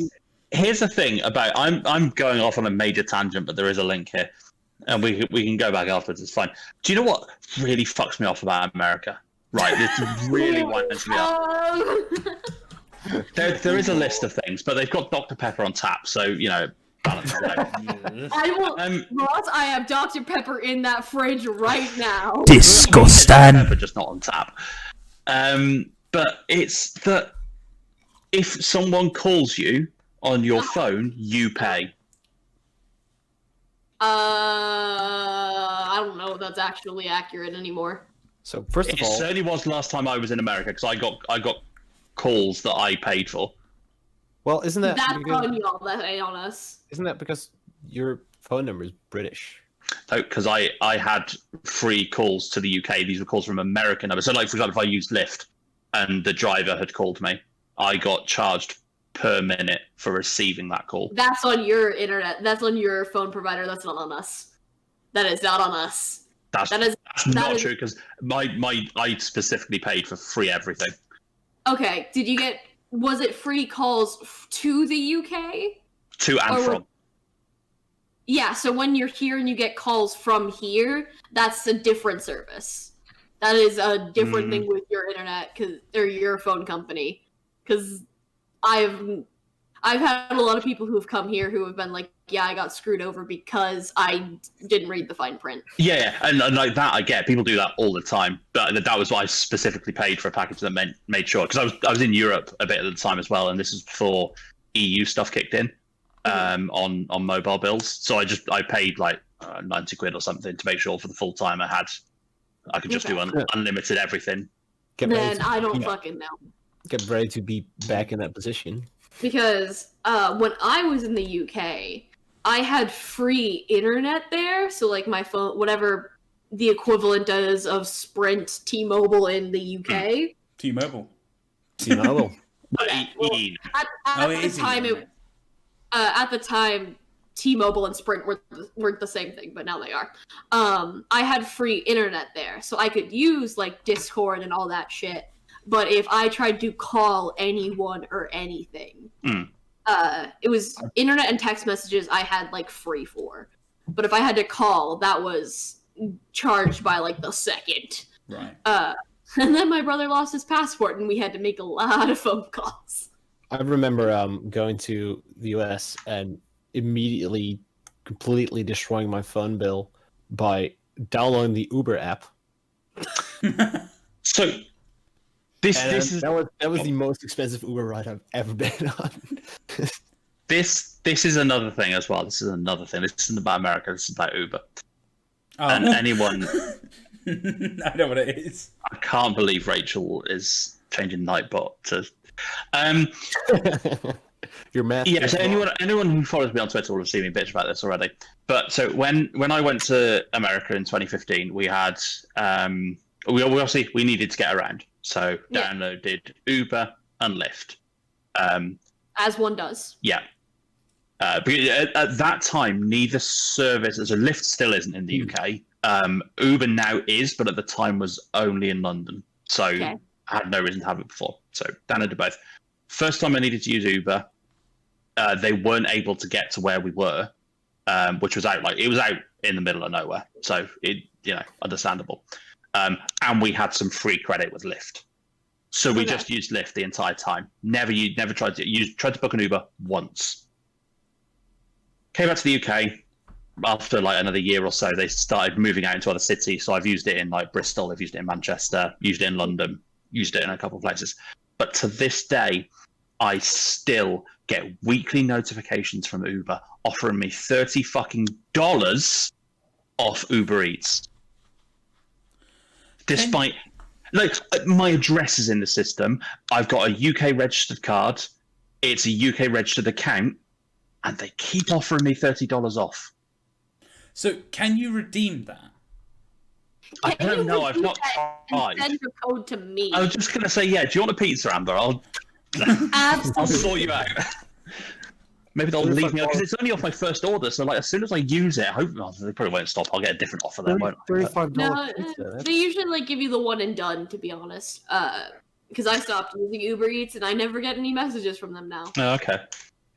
the thing about I'm going off on a major tangent, but there is a link here, and we can go back afterwards. It's fine. Do you know what really fucks me off about America? Right, this really winds me up. There is a list of things, but they've got Dr. Pepper on tap, so you know, balance it out. I will, Ross, I have Dr. Pepper in that fridge right now. Disgusting. Pepper just not on tap. But it's that if someone calls you on your phone, you pay. I don't know if that's actually accurate anymore. So first of It all, certainly was last time I was in America because I got calls that I paid for. well, isn't that That's because, on y'all, that ain't on us. isn't that because your phone number is British? Because I had free calls to the UK. These were calls from American numbers. So, like, for example, if I used Lyft and the driver had called me, I got charged per minute for receiving that call. That's on your internet. That's on your phone provider. That's not on us. That is not on us. That's That not is- true because I specifically paid for free everything. Okay, was it free calls to the UK? To and Or- from. Yeah, so when you're here and you get calls from here, that's a different service. That is a different thing with your internet or your phone company. Because I've had a lot of people who have come here who have been like, yeah, I got screwed over because I didn't read the fine print. Yeah, and like that I get. People do that all the time. But that was why I specifically paid for a package that made sure. Because I was in Europe a bit at the time as well, and this was before EU stuff kicked in on mobile bills. So I paid like 90 quid or something to make sure for the full time I could just do unlimited everything. Get ready Then to- I don't yeah, fucking know. get ready to be back in that position. Because when I was in the UK, I had free internet there. So like my phone, whatever the equivalent is of Sprint, T-Mobile in the UK. T-Mobile. T-Mobile. Yeah, well, At Oh, it the is time, internet. at the time, T-Mobile and Sprint weren't the same thing, but now they are. I had free internet there, so I could use like Discord and all that shit. But if I tried to call anyone or anything, it was internet and text messages I had like free for. But if I had to call, that was charged by like the second. Right. And then my brother lost his passport, and we had to make a lot of phone calls. I remember going to the US and immediately completely destroying my phone bill by downloading the Uber app. So this And is that was the most expensive Uber ride I've ever been on. this is another thing as well. This is another thing. This isn't about America. This is about Uber. Oh. And anyone, I know what it is. I can't believe Rachel is changing Nightbot to. Your math. Yeah, is so wrong. anyone who follows me on Twitter will have seen me bitch about this already. But so when I went to America in 2015, we had we obviously we needed to get around, so Yeah. downloaded Uber and Lyft. As one does. Yeah. But at that time, neither service, so Lyft still isn't in the UK. Uber now is, but at the time was only in London. So Okay. I had no reason to have it before. So downloaded both. First time I needed to use Uber, they weren't able to get to where we were, which was out in the middle of nowhere. So it, understandable. And we had some free credit with Lyft. So we Okay. just used Lyft the entire time. Never tried to book an Uber once. Came back to the UK after like another year or so. They started moving out into other cities. So I've used it in like Bristol, I've used it in Manchester, used it in London, used it in a couple of places. But to this day, I still get weekly notifications from Uber offering me $30 fucking off Uber Eats. Despite, like, my address is in the system. I've got a UK registered card. It's a UK registered account, and they keep offering me $30 off. So can you redeem that? I don't know. I've not tried. Send your code to me. I was just gonna say, yeah. Do you want a pizza, Amber? I'll Absolutely. sort you out. Maybe they'll leave me because it's only off my first order. So like, as soon as I use it, I hope they probably won't stop. I'll get a different offer then, won't I? $35 No, pizza. they usually like give you the one and done. To be honest, because I stopped using Uber Eats and I never get any messages from them now. Oh, okay.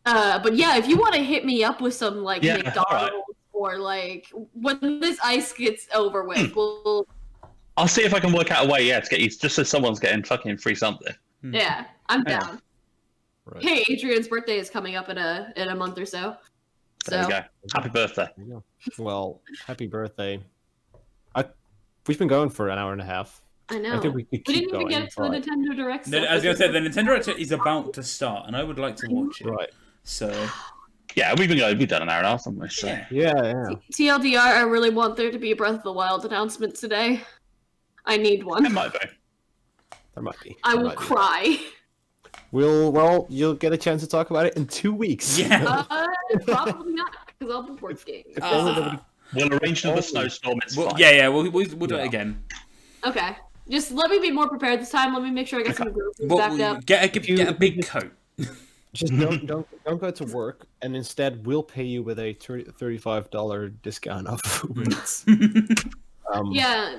But yeah, if you want to hit me up with some like Yeah, McDonald's alright. or like when this ice gets over with, we'll I'll see if I can work out a way. Yeah, to get you just so someone's getting fucking free something. yeah, I'm Yeah. down. Right. Hey, Adrian's birthday is coming up in a month or so. There you So go. Happy birthday. There you go. Well, happy birthday. We've been going for an hour and a half. I know. I think we could We keep didn't even going. get to the Nintendo Direct. No, stuff. I was going to say, the Nintendo Direct is about to start, and I would like to watch it. Right. So, Yeah, we've been going. We've done an hour and a half, haven't we? So. yeah. Yeah. TLDR, I really want there to be a Breath of the Wild announcement today. I need It one. might be. There might be. I There will might be. cry. Well, you'll get a chance to talk about it in 2 weeks. Yeah. Probably not, because I'll be working. If only nobody- We'll arrange another Only. snowstorm. It's Well, fine. yeah, we'll do it Yeah. again. Okay. Just let me be more prepared this time. Let me make sure I get some groceries Well, backed up. get a big coat. Just don't go to work, and instead we'll pay you with a $35 discount off Uber Eats. Yeah,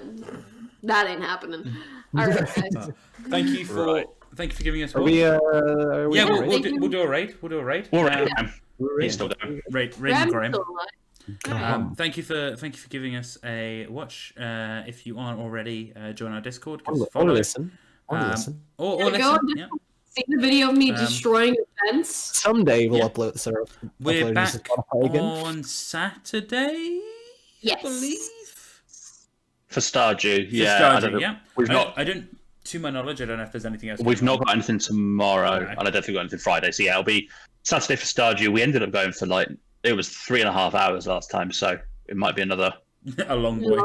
that ain't happening. All right, guys. Thank you for Right. giving us. Are one. we? Yeah, Yeah, we'll thank you. do a raid. We'll do a raid. All right. We're He's in. still going. Raid Graham's Graham. still alive. Thank you for giving us a watch. If you aren't already, join our Discord. Or Follow. listen. Or Um, listen. Or There you go. listen. Yeah. See the video of me Um, destroying a fence? Someday we'll Yeah. upload this. We're upload back this to Spotify again. on Saturday. Yes. I believe. For Stardew, For yeah. I Stardew, don't know. yeah. We've not. I don't. To my knowledge, I don't know if there's anything else. We've going not got anything tomorrow, Okay. and I don't think we've got anything Friday. So yeah, it'll be Saturday for Stardew. We ended up going for like it was 3.5 hours last time, so it might be another. on. A long boy.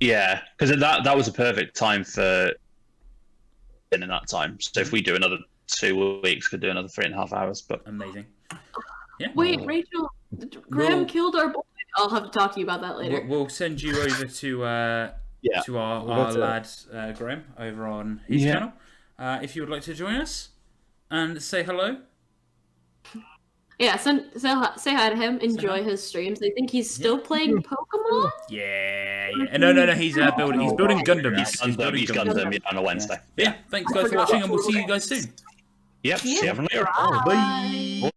Yeah, because that was a perfect time for in that time. So if we do another 2 weeks, could do another 3.5 hours. But Amazing. Yeah. Wait, Rachel, Graham We'll- killed our boy. I'll have to talk to you about that later. We'll send you over to Yeah. to our We'll go to- lad Graham over on his Yeah. channel. If you would like to join us and say hello. Yeah, say hi to him. Enjoy his streams. I think he's still playing Pokemon. Yeah. No. He's building Gundam. He's building he's Gundam. Gundam on a Wednesday. Yeah. Thanks guys for watching, and we'll see you guys soon. Yep. See you later. Bye. Bye.